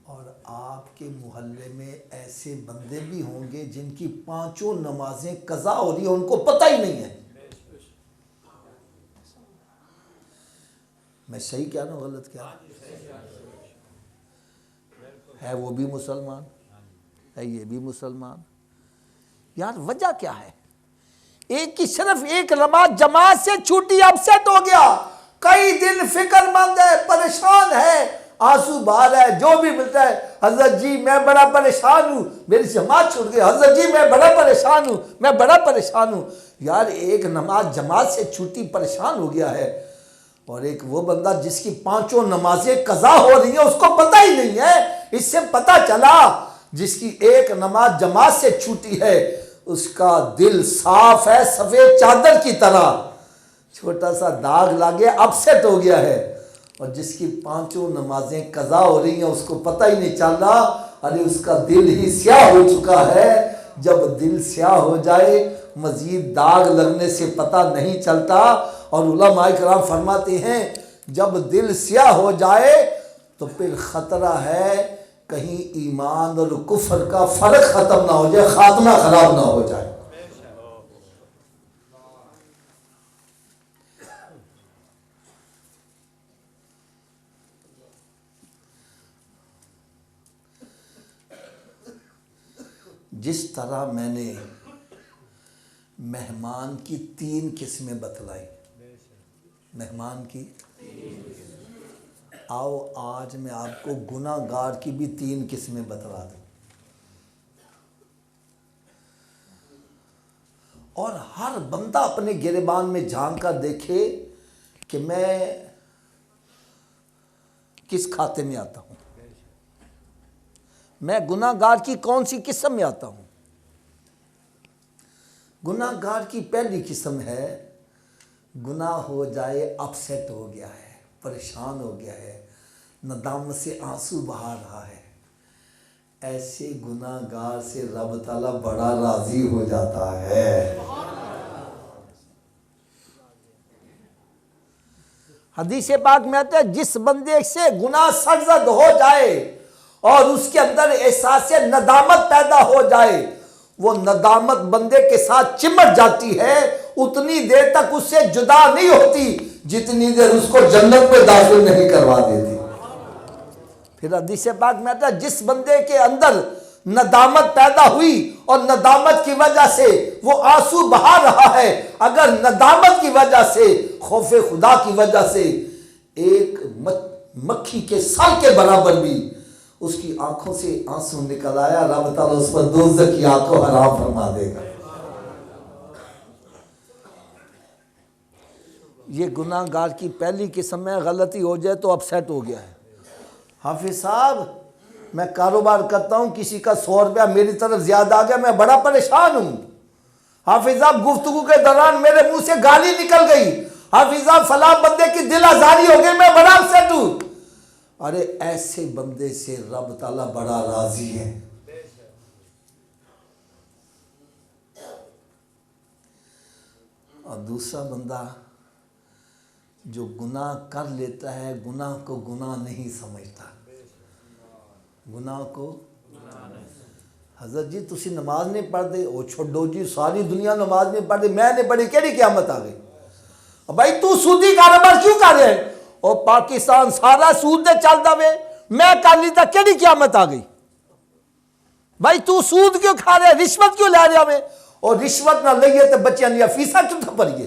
और आपके मोहल्ले में ऐसे बंदे भी होंगे जिनकी 5 नमाजें कज़ा हो रही है, उनको पता ही नहीं है। मैं सही कह रहा हूँ गलत क्या है? वो भी मुसलमान है, ये भी मुसलमान। यार वजह क्या है? एक की सिर्फ एक नमाज जमात से छूटी, अपसेट हो गया, कई दिन फिक्रमंद है, परेशान है, आंसू बहा रहा है, जो भी मिलता है, हजरत जी मैं बड़ा परेशान हूँ, मेरी जमात छूट गई, हजरत जी मैं बड़ा परेशान हूँ, मैं बड़ा परेशान हूँ। यार एक नमाज जमात से छूटी, परेशान हो गया है, और एक वो बंदा जिसकी 5 नमाजें कज़ा हो रही है, उसको पता ही नहीं है। इससे पता चला जिसकी एक नमाज जमात से छूटी है उसका दिल साफ है, सफेद चादर की तरह, छोटा सा दाग लगे, अपसेट हो गया है। और जिसकी 5 नमाजें कज़ा हो रही हैं उसको पता ही नहीं चल रहा, अरे उसका दिल ही स्याह हो चुका है। जब दिल स्याह हो जाए मजीद दाग लगने से पता नहीं चलता। और उलमाए किराम फरमाते हैं जब दिल स्याह हो जाए तो फिर ख़तरा है कहीं ईमान और कुफ्र का फ़र्क ख़त्म ना हो जाए, खात्मा ख़राब ना हो जाए। जिस तरह मैंने मेहमान की 3 किस्में बतलाई, मेहमान की, आओ आज मैं आपको गुनाहगार की भी 3 किस्में बतला दूं। और हर बंदा अपने गिरबान में झांक कर देखे कि मैं किस खाते में आता हूं, मैं गुनाहगार की कौन सी किस्म में आता हूं। गुनाहगार की पहली किस्म है, गुनाह हो जाए, अपसेट हो गया है, परेशान हो गया है, नदामत से आंसू बहा रहा है। ऐसे गुनाहगार से रब ताला बड़ा राजी हो जाता है। हदीस पाक में आता है जिस बंदे से गुनाह सरजद हो जाए और उसके अंदर एहसास नदामत पैदा हो जाए, वो नदामत बंदे के साथ चिमट जाती है, उतनी देर तक उससे जुदा नहीं होती जितनी देर उसको जन्नत में दाखिल नहीं करवा देती। फिर हदीस पाक में आता है जिस बंदे के अंदर नदामत पैदा हुई और नदामत की वजह से वो आंसू बहा रहा है, अगर नदामत की वजह से, खौफे खुदा की वजह से एक मक्खी के साल के बराबर भी उसकी आंखों से आंसू निकल आया, रब ताला उस पर दोज़ख की आग को हराम फरमा देगा। ये गुनाहगार की पहली किस्म में गलती हो जाए तो अपसेट हो गया है। हाफिज साहब मैं कारोबार करता हूं, किसी का 100 रुपया मेरी तरफ ज्यादा आ गया, मैं बड़ा परेशान हूं। हाफिज साहब गुफ्तगू के दौरान मेरे मुंह से गाली निकल गई, हाफिज साहब फलां बंदे की दिल आजारी हो गई, मैं बड़ा अपसेट हूं। अरे ऐसे बंदे से रब ताला बड़ा राजी है। और दूसरा बंदा जो गुनाह कर लेता है, गुनाह को गुनाह नहीं समझता, गुनाह को हजरत जी तुसी नमाज नहीं पढ़ते, ओ छोड़ो जी सारी दुनिया नमाज नहीं पढ़ती, मैं नहीं पढ़ी, केड़ी क़यामत आ गई। भाई तू सूदी कारोबार क्यों कर रहे है? ओ पाकिस्तान सारा सूद दे चलता वे, मैं कर ली तो केड़ी क़यामत आ गई। भाई तू सूद क्यों खा रहे, रिश्वत क्यों ले रहा वे? और रिश्वत ना लइए तो बच्चों की फीसा क्यों भरिए?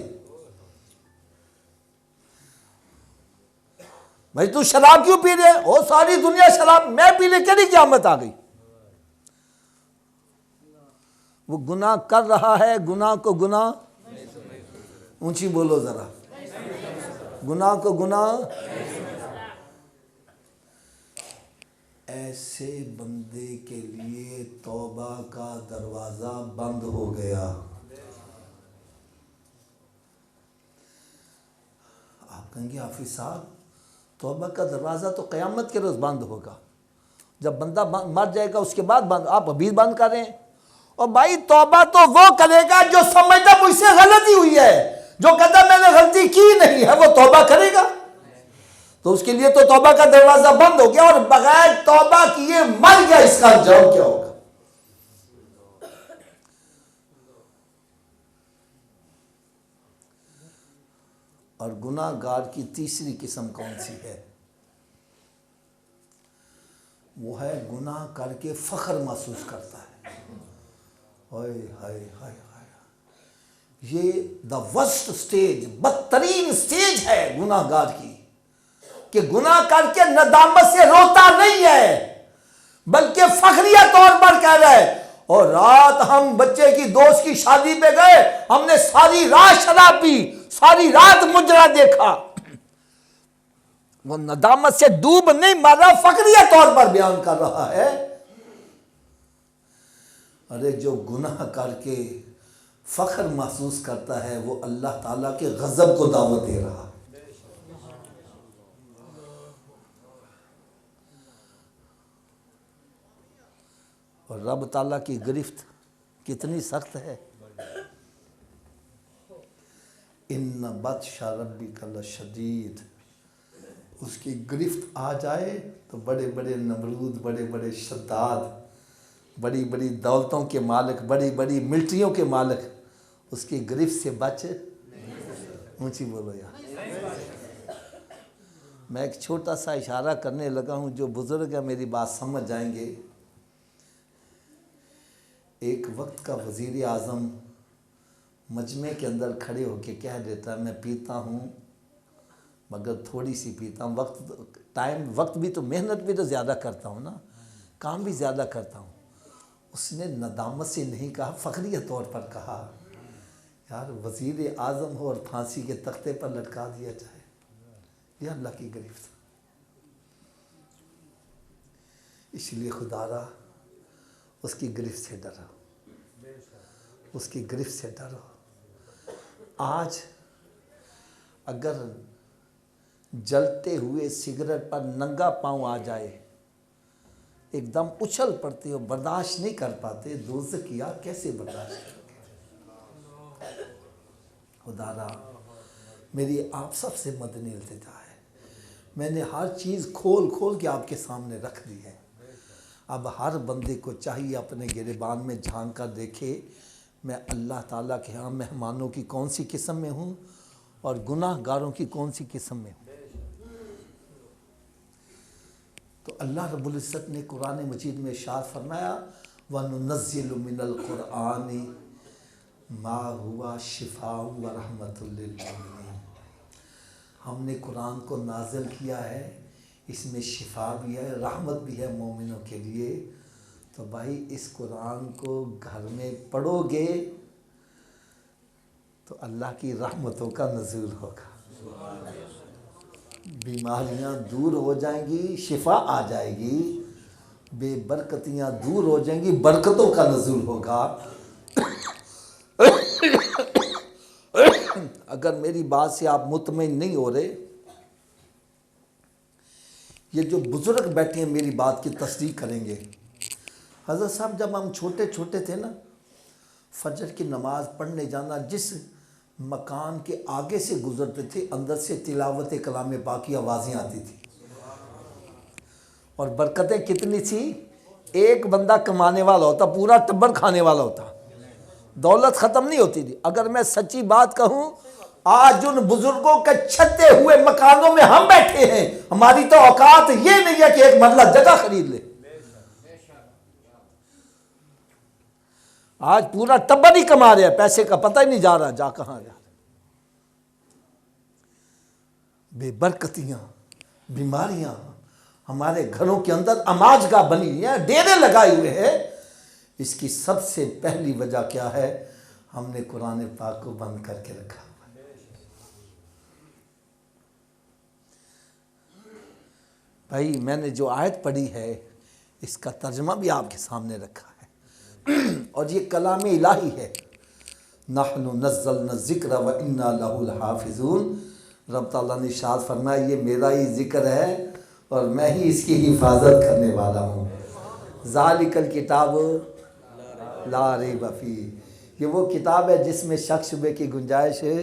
भाई तू शराब क्यों पी रहे? ओ सारी दुनिया शराब, मैं पी ले, केड़ी क़यामत आ गई। वो गुनाह कर रहा है, गुनाह को गुनाह, ऊंची बोलो जरा, गुनाह को गुनाह। ऐसे बंदे के लिए तौबा का दरवाजा बंद हो गया। आप कहेंगे हाफिज साहब तौबा का दरवाजा तो क़यामत के रोज बंद होगा, जब बंदा मर जाएगा उसके बाद बंद, आप अभी बंद कर रहे हैं। और भाई तौबा तो वो करेगा जो समझता मुझसे गलती हुई है, जो कहता मैंने गलती की नहीं है, वो तौबा करेगा। तो उसके लिए तो तौबा का दरवाजा बंद हो गया, और बगैर तौबा किए मर गया, इसका अंजाम क्या होगा? और गुनाहगार की तीसरी किस्म कौन सी है? वो है गुनाह करके फख्र महसूस करता है। हाय हाय हाय हाय, ये द वर्स्ट स्टेज, बदतरीन स्टेज है गुनाहगार की, कि गुनाह करके नदामत से रोता नहीं है, बल्कि फखरिया तौर पर कह रहा है, और रात हम बच्चे की दोस्त की शादी पे गए, हमने सारी रात शराब पी, सारी रात मुजरा देखा। वो नदामत से डूब नहीं मर रहा, फखरिया तौर पर बयान कर रहा है। अरे जो गुनाह करके फख्र महसूस करता है, वो अल्लाह ताला के गजब को दावत दे रहा है। और रब ताला की गिरफ्त कितनी सख्त है। इन्ना बत्शा रब्बिका लशदीद, उसकी गिरफ्त आ जाए तो बड़े बड़े नमरूद, बड़े बड़े शद्दाद, बड़ी बड़ी दौलतों के मालिक, बड़ी बड़ी मिलिट्रियों के मालिक उसकी गिरफ्त से बच, ऊंची बोलो यार। मैं एक छोटा सा इशारा करने लगा हूँ, जो बुजुर्ग है मेरी बात समझ जाएंगे। एक वक्त का वज़ीर आज़म मजमे के अंदर खड़े होकर कह देता है, मैं पीता हूँ मगर थोड़ी सी पीता हूँ, वक्त भी तो, मेहनत भी तो ज़्यादा करता हूँ ना, काम भी ज़्यादा करता हूँ। उसने नदामत से नहीं कहा, फ़खरिया तौर पर कहा, यार वज़ीर आज़म हो और फांसी के तख्ते पर लटका दिया जाए, यह अल्लाह की गिरफ्त। इसलिए खुदारा उसकी गिरफ्त से डरो, उसकी गिरफ्त से डरो। आज अगर जलते हुए सिगरेट पर नंगा पांव आ जाए, एकदम उछल पड़ते हो, बर्दाश्त नहीं कर पाते, दोज़ख की आग कैसे बर्दाश्त करोगे? खुदारा मेरी आप सबसे मदनी इल्तिजा है, मैंने हर चीज़ खोल खोल के आपके सामने रख दी है। अब हर बंदे को चाहिए अपने गिरबान में झांक कर देखे, मैं अल्लाह ताला के यहाँ मेहमानों की कौन सी किस्म में हूँ और गुनाहगारों की कौन सी किस्म में हूँ। तो अल्लाह रब्बुल इज़्ज़त ने कुरान मजीद में इरशाद फरमाया, वनुनज़्ज़िलु मिनल कुरआनी मा हुवा शिफ़ाउ व रहमतुल लिल आलमीन। हमने कुरान को नाज़िल किया है, इसमें शिफा भी है, रहमत भी है मोमिनों के लिए। तो भाई इस कुरान को घर में पढ़ोगे तो अल्लाह की रहमतों का नज़ूल होगा, बीमारियां दूर हो जाएंगी, शिफा आ जाएगी, बेबरकतियां दूर हो जाएंगी, बरकतों का नज़ूल होगा। अगर मेरी बात से आप मुतमईन नहीं हो रहे, ये जो बुजुर्ग बैठे हैं मेरी बात की तस्दीक करेंगे। हज़रत साहब जब हम छोटे छोटे थे ना, फजर की नमाज़ पढ़ने जाना, जिस मकान के आगे से गुजरते थे, अंदर से तिलावत कलाम पाक की आवाज़ें आती थी, और बरकतें कितनी थी। एक बंदा कमाने वाला होता, पूरा टब्बर खाने वाला होता, दौलत ख़त्म नहीं होती थी। अगर मैं सच्ची बात कहूँ, आज उन बुजुर्गों के छते हुए मकानों में हम बैठे हैं, हमारी तो औकात ये नहीं है कि एक मरला जगह खरीद ले। आज पूरा टब्बर ही कमा रहा है, पैसे का पता ही नहीं जा रहा जा कहाँ जा रहा। बेबरकतियां, बीमारियां हमारे घरों के अंदर अमाजगाह बनी हुई हैं, डेरे लगाए हुए हैं। इसकी सबसे पहली वजह क्या है? हमने कुरान पाक को बंद करके रखा। भाई मैंने जो आयत पढ़ी है, इसका तर्जमा भी आपके सामने रखा है, और ये कलाम इलाही है। नहनु नज़्ज़लना ज़िक्र व इन्ना लहु लहाफ़िज़ून। रब ताला ने इरशाद फरमाया, ये मेरा ही ज़िक्र है और मैं ही इसकी हिफाजत करने वाला हूँ। ज़ालिकल किताब ला रैब फ़ीह, ये वो किताब है जिसमें शक शुबे की गुंजाइश है।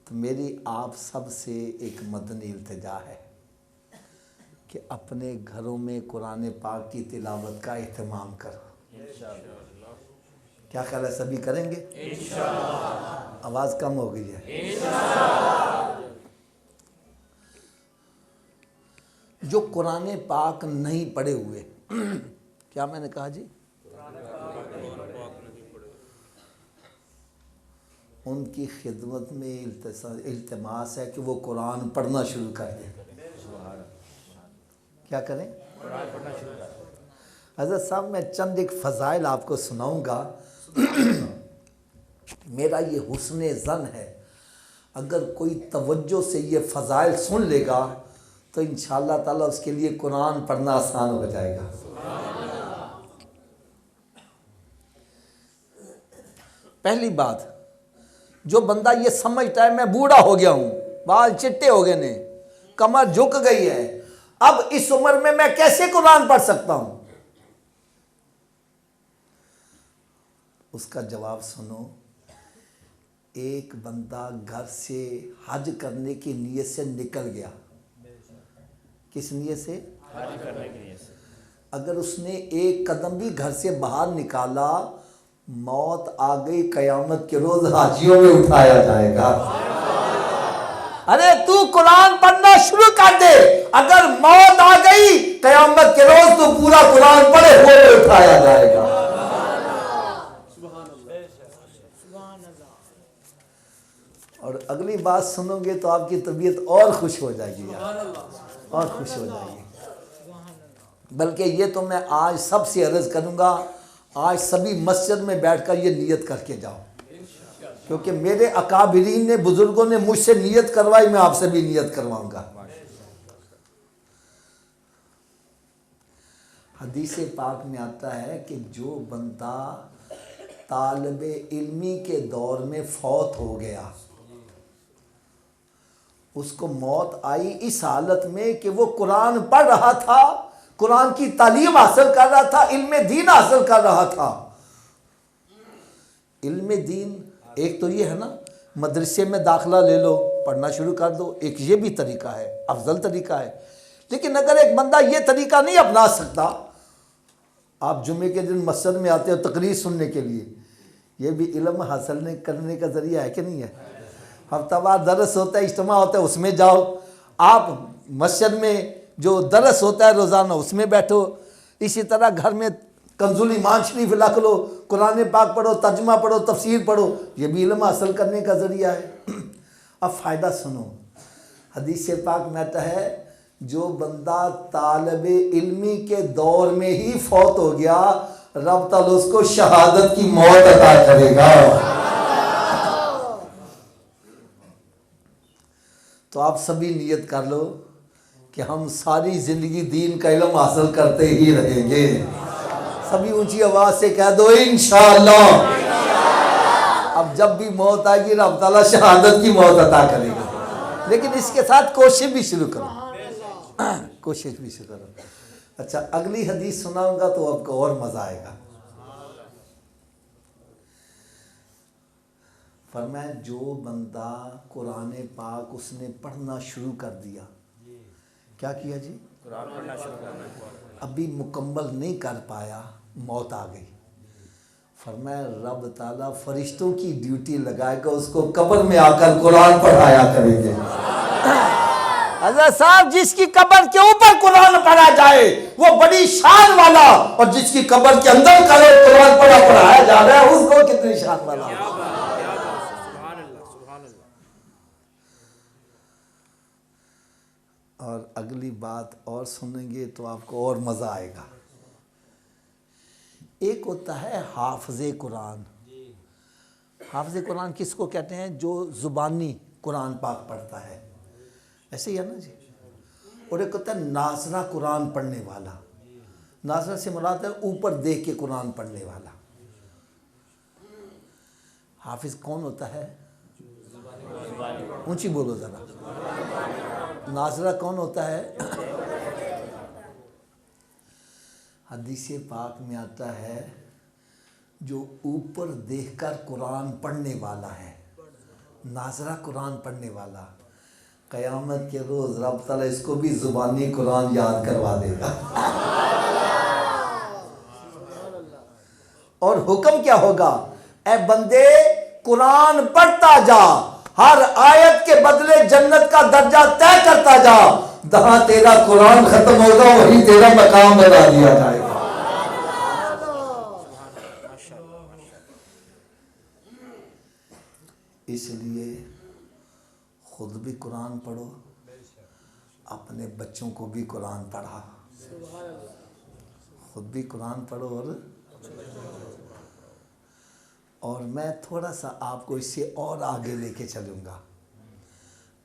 तो तो मेरी आप सब से एक मदनी इल्तिजा है कि अपने घरों में कुरान पाक की तिलावत का एहतमाम करो। क्या ख्याल है, सभी करेंगे? आवाज़ कम हो गई है। जो कुरान पाक नहीं पढ़े हुए क्या मैंने कहा जी? उनकी खिदमत में इल्तिमास है कि वो कुरान पढ़ना शुरू कर दें। क्या करें? हज़रत साहब, मैं चंद एक फ़ज़ाइल आपको सुनाऊंगा। मेरा ये हुस्न ज़न है, अगर कोई तवज्जो से ये फ़ज़ाइल सुन लेगा तो इंशाअल्लाह ताला उसके लिए कुरान पढ़ना आसान हो जाएगा। पहली बात, जो बंदा ये समझता है मैं बूढ़ा हो गया हूँ, बाल चिट्टे हो गए ने, कमर झुक गई है, अब इस उम्र में मैं कैसे कुरान पढ़ सकता हूँ, उसका जवाब सुनो। एक बंदा घर से हज करने की नीयत से निकल गया। किस नीयत से? हज करने की नीयत से। अगर उसने एक कदम भी घर से बाहर निकाला, मौत आ गई, कयामत के रोज हाजियों में उठाया जाएगा। अरे तू कुरान पढ़ना शुरू कर दे, अगर मौत आ गई कयामत के रोज तो पूरा कुरान पढ़े हुए उठाया जाएगा। और अगली बात सुनोगे तो आपकी तबीयत और खुश हो जाएगी यार, और खुश हो जाएगी। बल्कि ये तो मैं आज सबसे अर्ज करूंगा, आज सभी मस्जिद में बैठकर ये नियत करके जाओ, क्योंकि मेरे अकाबिरीन ने, बुजुर्गों ने मुझसे नियत करवाई, मैं आपसे भी नियत करवाऊंगा। हदीस पाक में आता है कि जो बंदा तालिबे इल्मी के दौर में फौत हो गया, उसको मौत आई इस हालत में कि वो कुरान पढ़ रहा था, कुरान की तालीम हासिल कर रहा था, इल्म दीन हासिल कर रहा था। इल्म दीन एक तो ये है ना, मदरसे में दाखिला ले लो, पढ़ना शुरू कर दो, एक ये भी तरीका है, अफजल तरीका है। लेकिन अगर एक बंदा ये तरीका नहीं अपना सकता, आप जुम्मे के दिन मस्जिद में आते हो तकरीर सुनने के लिए, ये भी इल्म हासिल करने का ज़रिया है कि नहीं है? हफ्तावार दरस होता है, इज्तिमा होता है, उसमें जाओ। आप मस्जिद में जो दरस होता है रोज़ाना उसमें बैठो। इसी तरह घर में कंजुल ईमान शरीफ रख लो, कुरान पाक पढ़ो, तर्जुमा पढ़ो, तफसीर पढ़ो, ये भी इल्म हासिल करने का ज़रिया है। अब फ़ायदा सुनो, हदीस पाक में आता है जो बंदा तालिबे इल्मी के दौर में ही फौत हो गया, रब ताला उसको शहादत की मौत अता करेगा। तो आप सभी नियत कर लो कि हम सारी ज़िंदगी दीन का इल्म हासिल करते ही रहेंगे। सभी ऊंची आवाज़ से कह दो इंशाअल्लाह। अब जब भी मौत आएगी रब ताला शहादत की मौत अता करेगा, लेकिन इसके साथ कोशिश भी शुरू करो, कोशिश भी शुरू करो। अच्छा, अगली हदीस सुनाऊंगा तो आपको और मज़ा आएगा। फरमाया जो बंदा कुरान पाक उसने पढ़ना शुरू कर दिया, क्या किया जी? कुरान पढ़ना शुरू कर दिया, अभी मुकम्मल नहीं कर पाया, मौत आ गई। फरमाया रब ताला फरिश्तों की ड्यूटी लगाएगा, उसको कब्र में आकर कुरान पढ़ाया करेंगे। हज़रत साहब, जिसकी कब्र के ऊपर कुरान पढ़ा जाए वो बड़ी शान वाला, और जिसकी कब्र के अंदर कुरान पढ़ाया जा रहा है उसको कितनी शान वाला। और अगली बात और सुनेंगे तो आपको और मज़ा आएगा। एक होता है हाफ़िज़े कुरान। हाफ़िज़े कुरान किसको कहते हैं? जो ज़ुबानी कुरान पाक पढ़ता है, ऐसे ही है ना जी। और एक होता है नाज़रा कुरान पढ़ने वाला। नाज़रा से मुराद है ऊपर देख के कुरान पढ़ने वाला। हाफिज़ कौन होता है? ऊंची बोलो ज़रा। नाज़रा कौन होता है? हदीस पाक में आता है जो ऊपर देखकर कुरान पढ़ने वाला है नाजरा कुरान पढ़ने वाला, क़यामत के रोज़ रब ताला इसको भी ज़ुबानी कुरान याद करवा देगा। और हुक्म क्या होगा, ए बंदे कुरान पढ़ता जा, हर आयत के बदले जन्नत का दर्जा तय करता जा, जहां तेरा कुरान खत्म होगा वही तेरा मकाम बना दिया जाएगा। इसलिए खुद भी कुरान पढ़ो, अपने बच्चों को भी कुरान पढ़ा, खुद भी कुरान पढ़ो। और मैं थोड़ा सा आपको इससे और आगे लेके चलूँगा।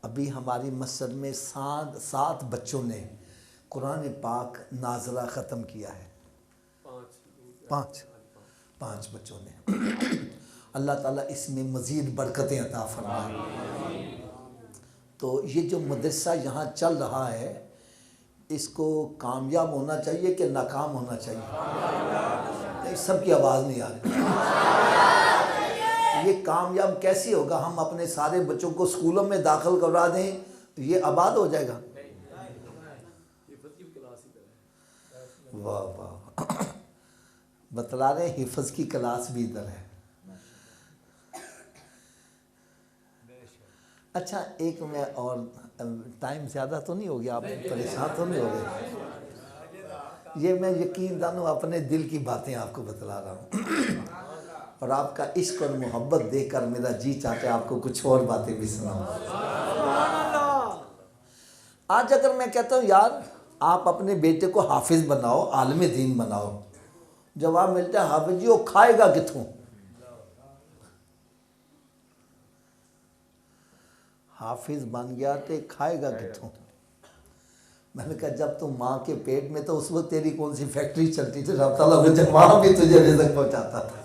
अभी हमारी मस्जिद में 7 बच्चों ने कुरान पाक नाज़रा ख़त्म किया है। 5 बच्चों ने। अल्लाह ताला इसमें मज़ीद बरकतें अता फरमाए। तो ये जो मदरसा यहाँ चल रहा है, इसको कामयाब होना चाहिए कि नाकाम होना चाहिए? सबकी आवाज़ नहीं आ रही। ये कामयाब कैसे होगा? हम अपने सारे बच्चों को स्कूलों में दाखिल करवा दें, ये आबाद हो जाएगा? वाह वाह, बतला रहे हिफ्ज़ की क्लास भी इधर है। अच्छा, एक मैं और, टाइम ज़्यादा तो नहीं हो गया? आप परेशान तो नहीं हो गए? ये मैं यकीन दानो अपने दिल की बातें आपको बतला रहा हूँ। और आपका इश्क और मोहब्बत देखकर मेरा जी चाहता है आपको कुछ और बातें भी सुनाऊं। आज अगर मैं कहता हूँ यार आप अपने बेटे को हाफिज बनाओ, आलिम दीन बनाओ, जवाब मिलता है हाफिज जी वो खाएगा किथों? हाफिज बन गया तो खाएगा किथों? मैंने कहा जब तुम माँ के पेट में तो उस वक्त तेरी कौन सी फैक्ट्री चलती थी? रब ताला मुझे वहाँ भी तुझे रिज़्क़ पहुँचाता था।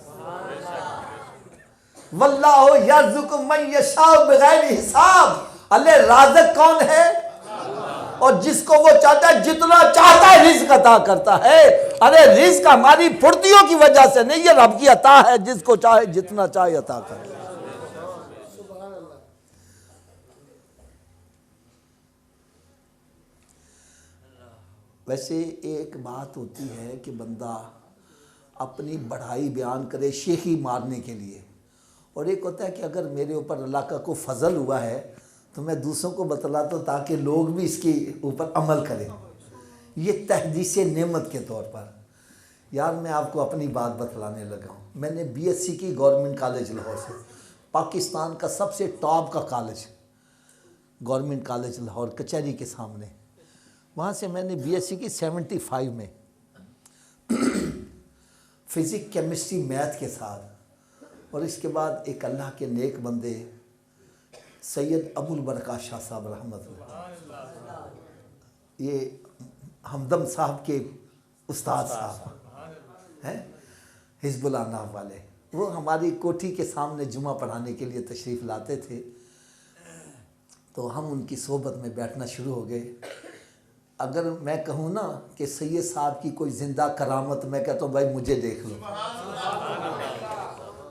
वल्लाहु यर्ज़ुक़ु मन यशाअ बिग़ैर हिसाब। अल्लाह राज़िक़ कौन है? और जिसको वो चाहता है, जितना चाहता है रिज़्क़ अता करता है। अरे रिज़्क़ हमारी फुर्तियों की वजह से नहीं, ये रब की अता है, जिसको चाहे जितना चाहे अता कर। वैसे एक बात होती है कि बंदा अपनी बढ़ाई बयान करे शेखी मारने के लिए, और एक होता है कि अगर मेरे ऊपर अल्लाह का कोई फजल हुआ है तो मैं दूसरों को बतलाता हूँ ताकि लोग भी इसके ऊपर अमल करें। ये तहदीस नेमत के तौर पर। यार मैं आपको अपनी बात बतलाने लगा हूँ। मैंने BSc की गवर्नमेंट कॉलेज लाहौर से, पाकिस्तान का सबसे टॉप का कॉलेज, गवर्नमेंट कॉलेज लाहौर कचहरी के सामने, वहाँ से मैंने BSc की 75 में फिज़िक्स केमिस्ट्री मैथ के साथ। और इसके बाद एक अल्लाह के नेक बंदे सैयद अबुल बरका शाह साहब रहमतुल्लाह, ये हमदम साहब के उस्ताद साहब हैं, हिज़्बुल्लाह नाम वाले, वो हमारी कोठी के सामने जुमा पढ़ाने के लिए तशरीफ़ लाते थे। तो हम उनकी सोबत में बैठना शुरू हो गए। अगर मैं कहूँ ना कि सैयद साहब की कोई ज़िंदा करामत, मैं कहता हूँ भाई मुझे देख लो।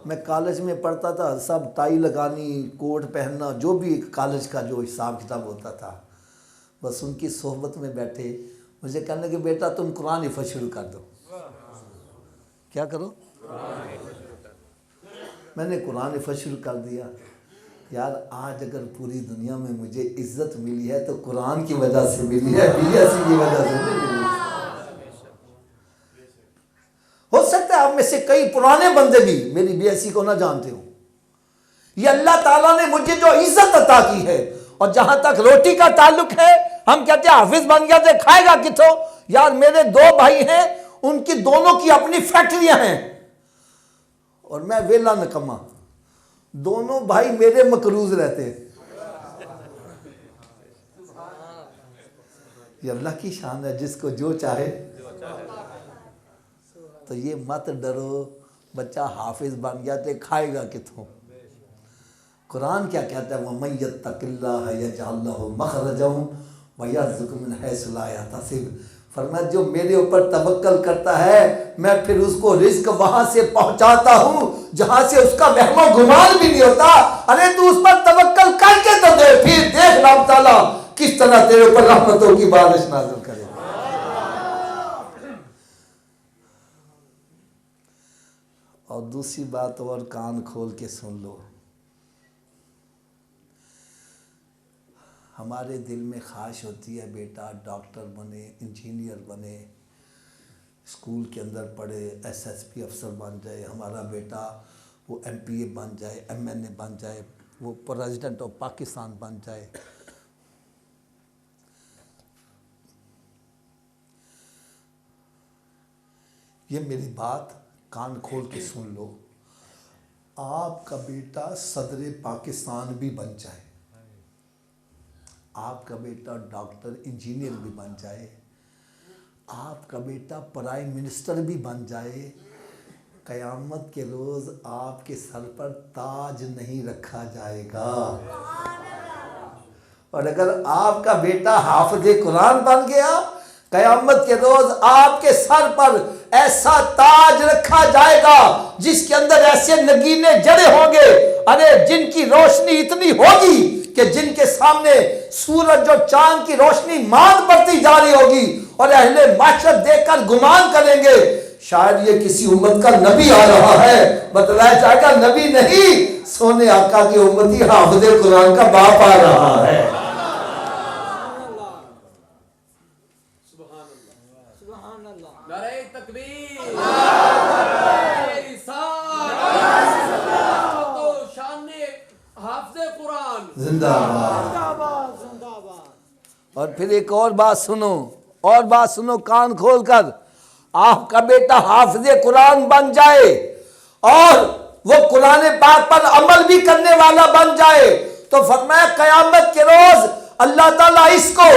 मैं कॉलेज में पढ़ता था, सब टाई लगानी, कोट पहनना, जो भी कॉलेज का जो हिसाब किताब होता था, बस उनकी सोहबत में बैठे मुझे कहने लगे बेटा तुम कुरान हिफ़्ज़ शुरू कर दो। क्या करो? मैंने कुरान हिफ़्ज़ शुरू कर दिया। यार आज अगर पूरी दुनिया में मुझे इज़्ज़त मिली है तो कुरान की वजह से मिली है, BSc की वजह से नहीं मिली। हो सकता है आप में से कई पुराने बंदे भी मेरी BSc को ना जानते हो। ये अल्लाह ताला ने मुझे जो इज्जत अता की है। और जहां तक रोटी का ताल्लुक है, हम कहते हैं हाफिज बन गया तो खाएगा किथों? यार मेरे 2 भाई हैं, उनकी दोनों की अपनी फैक्ट्रियां हैं और मैं वेला नकमा। दोनों भाई मेरे मकरूज रहते हैं। ये अल्लाह की शान है, जिसको जो चाहे। तो ये मत डरो, बच्चा हाफिज बन गया तो खाएगा किथों? कुरान क्या कहता है? वमन यत्तकिल्लाह यजअल लहु मखरजन व यरज़ुक़हु मिन हैसु ला यहतसिब। फरमाया जो मेरे ऊपर तवक्कल करता है मैं फिर उसको रिस्क वहां से पहुंचाता हूं जहां से उसका वहमो गुमान भी नहीं होता। अरे तू उस पर तवक्कल करके तो दे, फिर देख अल्लाह ताला किस तरह तेरे ऊपर रहमतों की बारिश नाज़िल करेगा। और दूसरी बात और कान खोल के सुन लो, हमारे दिल में ख्वाहिश होती है बेटा डॉक्टर बने, इंजीनियर बने, स्कूल के अंदर पढ़े, एसएसपी अफसर बन जाए, हमारा बेटा वो एमपीए बन जाए, एमएनए बन जाए, वो प्रेसिडेंट ऑफ पाकिस्तान बन जाए। ये मेरी बात कान खोल के सुन लो, आपका बेटा सदर पाकिस्तान भी बन जाए, आपका बेटा डॉक्टर इंजीनियर भी बन जाए, आपका बेटा प्राइम मिनिस्टर भी बन जाए, क़यामत के रोज़ आपके सर पर ताज नहीं रखा जाएगा। और अगर आपका बेटा हाफ़िज़े कुरान बन गया, क़यामत के रोज़ आपके सर पर ऐसा ताज रखा जाएगा जिसके अंदर ऐसे नगीने जड़े होंगे, अरे जिनकी रोशनी इतनी होगी कि जिनके सामने सूरज और चांद की रोशनी मांद पड़ती जा रही होगी और अहले माशर देखकर गुमान करेंगे शायद ये किसी उम्मत का नबी आ रहा है। बतलाया जाएगा नबी नहीं, सोने आका की उम्मती हाफ़िज़े कुरान का बाप आ रहा है। नारे तकबीर, तो शाने हाफ़िज़े कुरान जिंदाबाद जिंदाबाद। और फिर एक और बात सुनो, और बात सुनो कान खोलकर, आपका बेटा हाफ़िज़े कुरान बन जाए और वो कुरान पाक पर अमल भी करने वाला बन जाए तो फरमाया क़यामत के रोज अल्लाह ताला इसको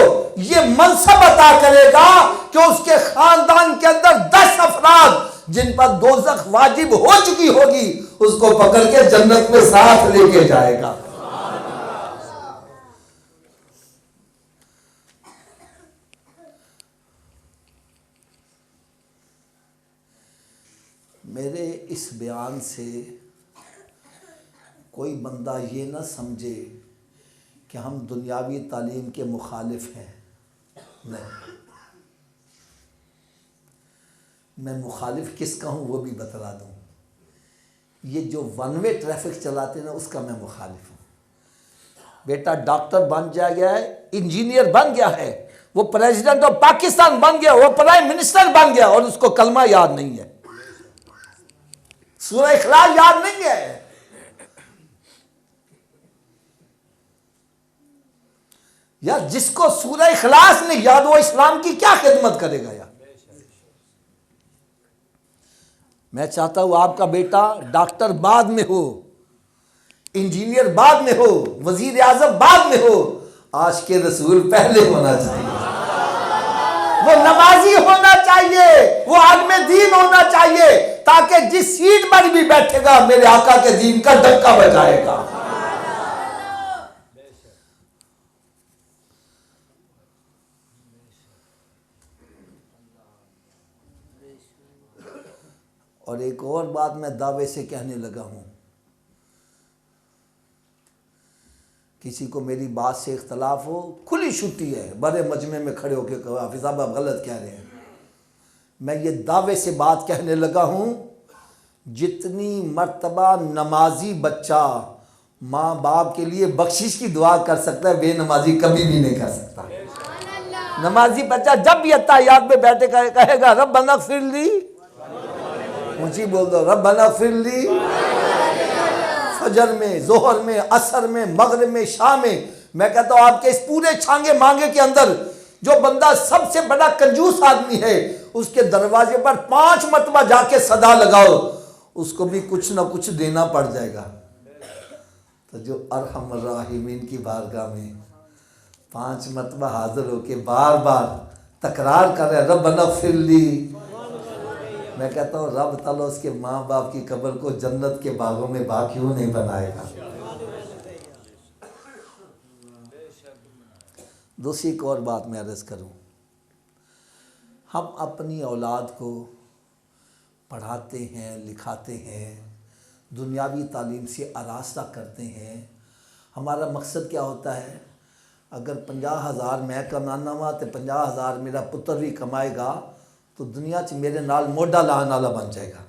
ये मनसब अता करेगा कि उसके खानदान के अंदर 10 अफराद जिन पर दोज़ख वाजिब हो चुकी होगी उसको पकड़ के जन्नत में साथ लेके जाएगा। मेरे इस बयान से कोई बंदा ये ना समझे कि हम दुनियावी तालीम के मुखालिफ हैं, नहीं। मैं मुखालिफ किसका हूँ वो भी बतला दूँ। ये जो वन वे ट्रैफिक चलाते हैं ना उसका मैं मुखालिफ हूँ। बेटा डॉक्टर बन जा गया है, इंजीनियर बन गया है, वो प्रेसिडेंट ऑफ पाकिस्तान बन गया, वो प्राइम मिनिस्टर बन गया और उसको कलमा याद नहीं है, सूरह इखलास याद नहीं है। यार जिसको सूरह इखलास नहीं याद वो इस्लाम की क्या खिदमत करेगा यार। मैं चाहता हूं आपका बेटा डॉक्टर बाद में हो, इंजीनियर बाद में हो, वजीर आजम बाद में हो, आशिक़े रसूल पहले होना चाहिए। वो नमाजी होना चाहिए, वो आदमी दीन होना चाहिए ताकि जिस सीट पर भी बैठेगा मेरे आका के दीन का धक्का बजाएगा। और एक और बात मैं दावे से कहने लगा हूं, किसी को मेरी बात से इख्तलाफ हो, खुली छुट्टी है, बड़े मजमे में खड़े होकर कहो हाफिज़ साहब आप गलत कह रहे हैं। मैं ये दावे से बात कहने लगा हूं, जितनी मर्तबा नमाजी बच्चा माँ बाप के लिए बख्शिश की दुआ कर सकता है बेनमाजी कभी भी नहीं कर सकता। नमाजी बच्चा जब भी अत्ताहियात में बैठे कहेगा रब्बना फ़िरली, ऊंची बोल दो रब्बना फ़िरली, फजर में, जोहर में, असर में, मगरिब में, शाम में। मैं कहता हूँ आपके इस पूरे छांगे मांगे के अंदर जो बंदा सबसे बड़ा कंजूस आदमी है उसके दरवाजे पर 5 मरतबा जाके सदा लगाओ, उसको भी कुछ ना कुछ देना पड़ जाएगा। तो जो अरहम राहिमीन की बारगाह में 5 मरतबा हाजिर होके बार बार तकरार कर रहे रब्बना फ़िरली, मैं कहता हूँ रब ताला उसके माँ बाप की कब्र को जन्नत के बागों में बाग क्यों नहीं बनाएगा। दूसरी एक और बात मैं अर्ज़ करूँ, हम अपनी औलाद को पढ़ाते हैं, लिखाते हैं, दुनियावी तालीम से आरास्ता करते हैं। हमारा मकसद क्या होता है? अगर 50,000 मैं कमाना वा तो 50,000 मेरा पुत्र भी कमाएगा तो दुनिया च मेरे नाल मोढा लाने वाला बन जाएगा।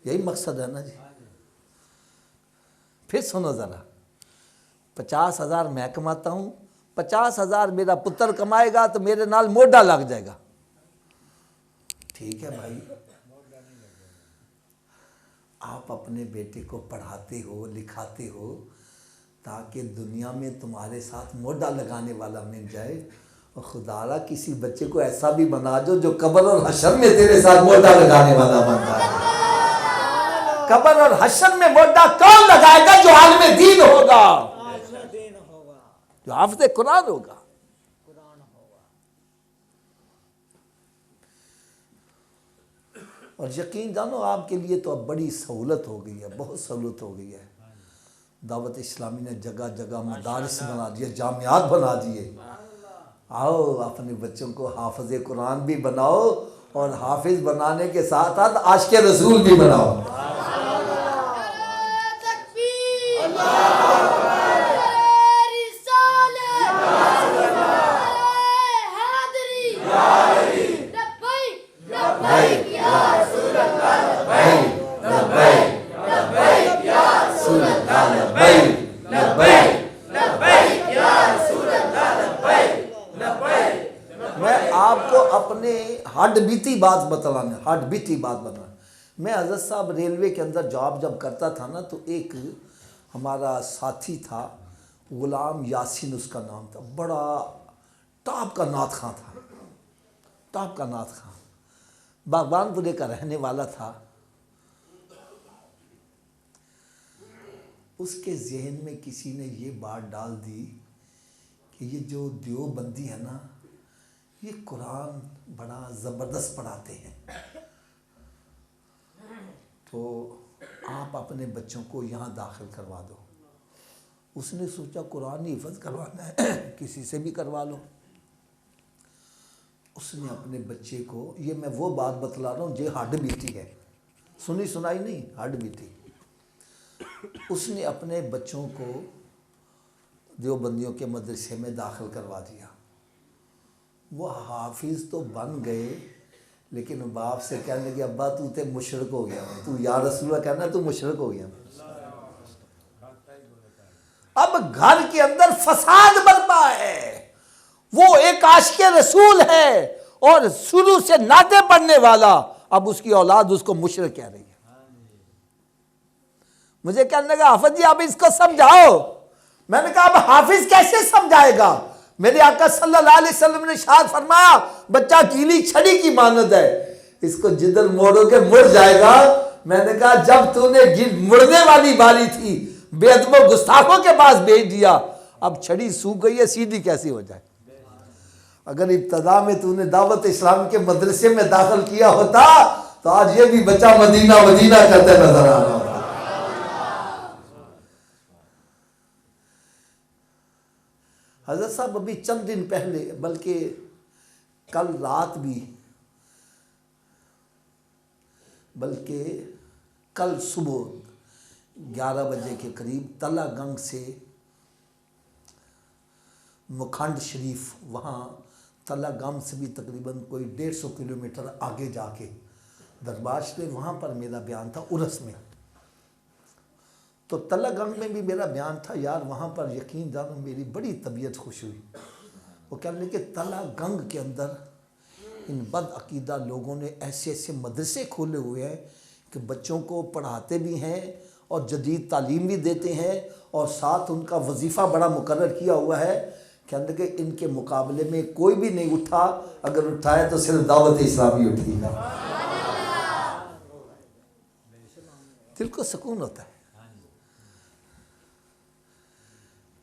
यही मकसद है ना जी। फिर सुनो ज़रा, 50,000 मैं कमाता हूँ, 50,000 मेरा पुत्र कमाएगा तो मेरे नाल मोढा लग जाएगा। ठीक है भाई, आप अपने बेटे को पढ़ाते हो, लिखाते हो ताकि दुनिया में तुम्हारे साथ मोढा लगाने वाला मिल जाए, और खुदारा किसी बच्चे को ऐसा भी बना दो जो कब्र और हशर में तेरे साथ मोढा लगाने वाला बन जाए। कब्र और हशर में मोढा कौन लगाएगा? जो आलिम दीन होगा, जो हाफ़िज़ कुरान होगा। और यकीन जानो आपके लिए तो अब बड़ी सहूलत हो गई है, बहुत सहूलत हो गई है। दावत इस्लामी ने जगह जगह मदारिस बना दिए, जामियात बना दिए। आओ अपने बच्चों को हाफ़िज़ कुरान भी बनाओ और हाफिज़ बनाने के साथ साथ आशिक़ रसूल भी बनाओ। मैं आपको अपने हड बीती बात बताना। मैं हज़रत साहब रेलवे के अंदर जॉब जब करता था ना, तो एक हमारा साथी था, गुलाम यासीन उसका नाम था, बड़ा टॉप का नात खां था, टॉप का नात खां, बागबानपुरे का रहने वाला था। उसके जहन में किसी ने ये बात डाल दी कि ये जो देवबंदी है ना, ये कुरान बड़ा ज़बरदस्त पढ़ाते हैं, तो आप अपने बच्चों को यहाँ दाखिल करवा दो। उसने सोचा कुरान ही हिफ़्ज़ करवाना है, किसी से भी करवा लो। उसने अपने बच्चे को, ये मैं वो बात बतला रहा हूँ जो हड बीती है, सुनी सुनाई नहीं, हड बीती। उसने अपने बच्चों को देवबंदियों के मदरसे में दाखिल करवा दिया। वो हाफिज़ तो बन गए, लेकिन बाप से कहने लगे अब्बा तू तो मुशरिक हो गया, तू या रसूल कहना तू मुशरिक हो गया। अब घर के अंदर फसाद बरपा है। वो एक आशिक़ रसूल है और शुरू से नाते पढ़ने वाला, अब उसकी औलाद उसको मुशरिक कह रही है। मुझे कहने लगा हाफिज जी आप इसको समझाओ। मैंने कहा अब हाफिज कैसे समझाएगा? मेरे आका सल्लल्लाहु अलैहि वसल्लम ने इरशाद फरमाया बच्चा गीली छड़ी की मानद है, इसको जिधर मोड़ोगे मुड़ जाएगा। मैंने कहा जब तूने मुड़ने वाली बारी थी, बेअदबो गुस्ताखों के पास भेज दिया, अब छड़ी सूख गई है, सीधी कैसी हो जाए? अगर इब्तदा में तूने दावत इस्लाम के मदरसे में दाखिल किया होता तो आज ये भी बच्चा मदीना मदीना करते नजर आ रहा होता। हज़रत साहब अभी चंद दिन पहले, बल्कि कल रात भी, बल्कि कल सुबह 11 बजे के करीब तलागंग से मुखंड शरीफ, वहाँ तलागंग से भी तकरीबन कोई 150 किलोमीटर आगे जाके दरबार शरीफ, वहाँ पर मेरा बयान था उरस में। तो तलागंग में भी मेरा बयान था यार, वहाँ पर यकीन जानो मेरी बड़ी तबीयत खुश हुई। वो कहने लगे तलागंग के अंदर इन बदअकीदा लोगों ने ऐसे ऐसे मदरसे खोले हुए हैं कि बच्चों को पढ़ाते भी हैं और जदीद तालीम भी देते हैं, और साथ उनका वजीफ़ा बड़ा मुकर्रर किया हुआ है। कहने लगे इनके मुकाबले में कोई भी नहीं उठा, अगर उठाए तो सिर्फ दावत इस्लामी उठी है। दिल को सुकून होता है।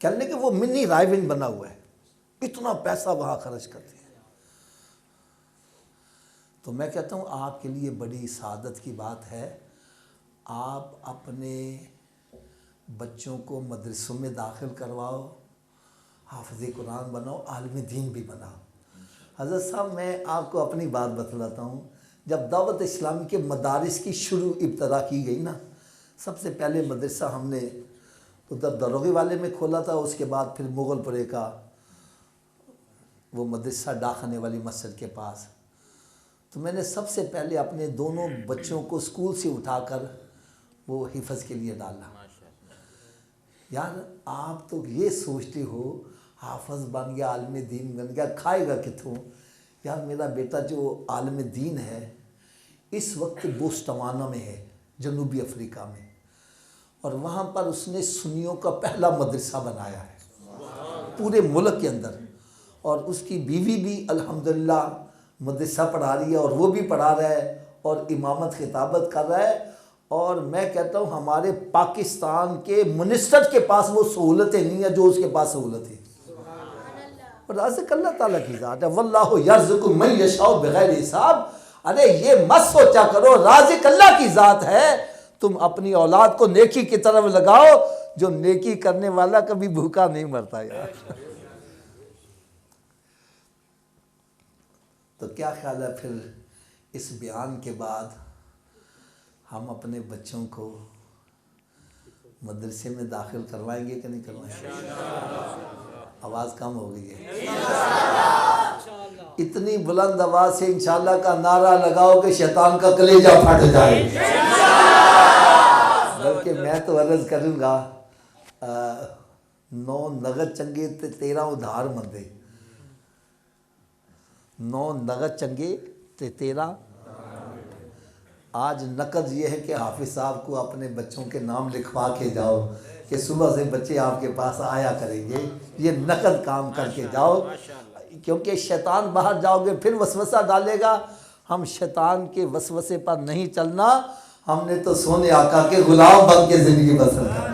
कहने लगे वो मिनी राइविन बना हुआ है, इतना पैसा वहाँ खर्च करते हैं। तो मैं कहता हूँ आपके लिए बड़ी सादत की बात है, आप अपने बच्चों को मदरसों में दाखिल करवाओ, हाफिज़ कुरान बनाओ, आलिम दीन भी बनाओ। हज़रत साहब मैं आपको अपनी बात बतलाता हूँ। जब दावत इस्लामी के मदारिस की शुरू इब्तदा की गई ना, सबसे पहले मदरसा हमने उधर दरोगी वाले में खोला था, उसके बाद फिर मुगलपुरे का वो मदरसा डाकखाने वाली मस्जिद के पास। तो मैंने सबसे पहले अपने दोनों बच्चों को स्कूल से उठाकर वो हिफज के लिए डाला। यार आप तो ये सोचते हो हाफज बन गया, आलिम दीन बन गया, खाएगा कितों। यार मेरा बेटा जो आलिम दीन है इस वक्त बोस्टवाना में है, जनूबी अफ्रीका में, और वहाँ पर उसने सुन्नियों का पहला मदरसा बनाया है पूरे मुल्क के अंदर। और उसकी बीवी भी अल्हम्दुलिल्लाह मदरसा पढ़ा रही है और वो भी पढ़ा रहा है और इमामत खिताबत कर रहा है। और मैं कहता हूँ हमारे पाकिस्तान के मिनिस्टर के पास वो सहूलतें नहीं है जो उसके पास सहूलत है। और राज़िक अल्लाह ताला की ज़ात है, वल्लाहु यर्ज़ुक़ु मन यशाउ बिग़ैर हिसाब। अरे ये मत सोचा करो, राज़िक अल्लाह की ज़ात है। तुम अपनी औलाद को नेकी की तरफ लगाओ, जो नेकी करने वाला कभी भूखा नहीं मरता यार। तो क्या ख्याल है फिर इस बयान के बाद हम अपने बच्चों को मदरसे में दाखिल करवाएंगे कि नहीं करवाएंगे? आवाज़ कम हो गई है। इतनी बुलंद आवाज़ से इंशाल्लाह का नारा लगाओ कि शैतान का कलेजा फट जाए। बल्कि मैं तो अर्ज़ करूँगा 9 नगद चंगे ते 13 उधार मंदे। 9 नगद चंगे ते 13। आज नकद ये है कि हाफिज़ साहब को अपने बच्चों के नाम लिखवा के जाओ कि सुबह से बच्चे आपके पास आया करेंगे। ये नकद काम करके जाओ, क्योंकि शैतान बाहर जाओगे फिर वसवसा डालेगा। हम शैतान के वसवसे पर नहीं चलना, हमने तो सोने आका के गुलाम बन के ज़िंदगी बसर करना।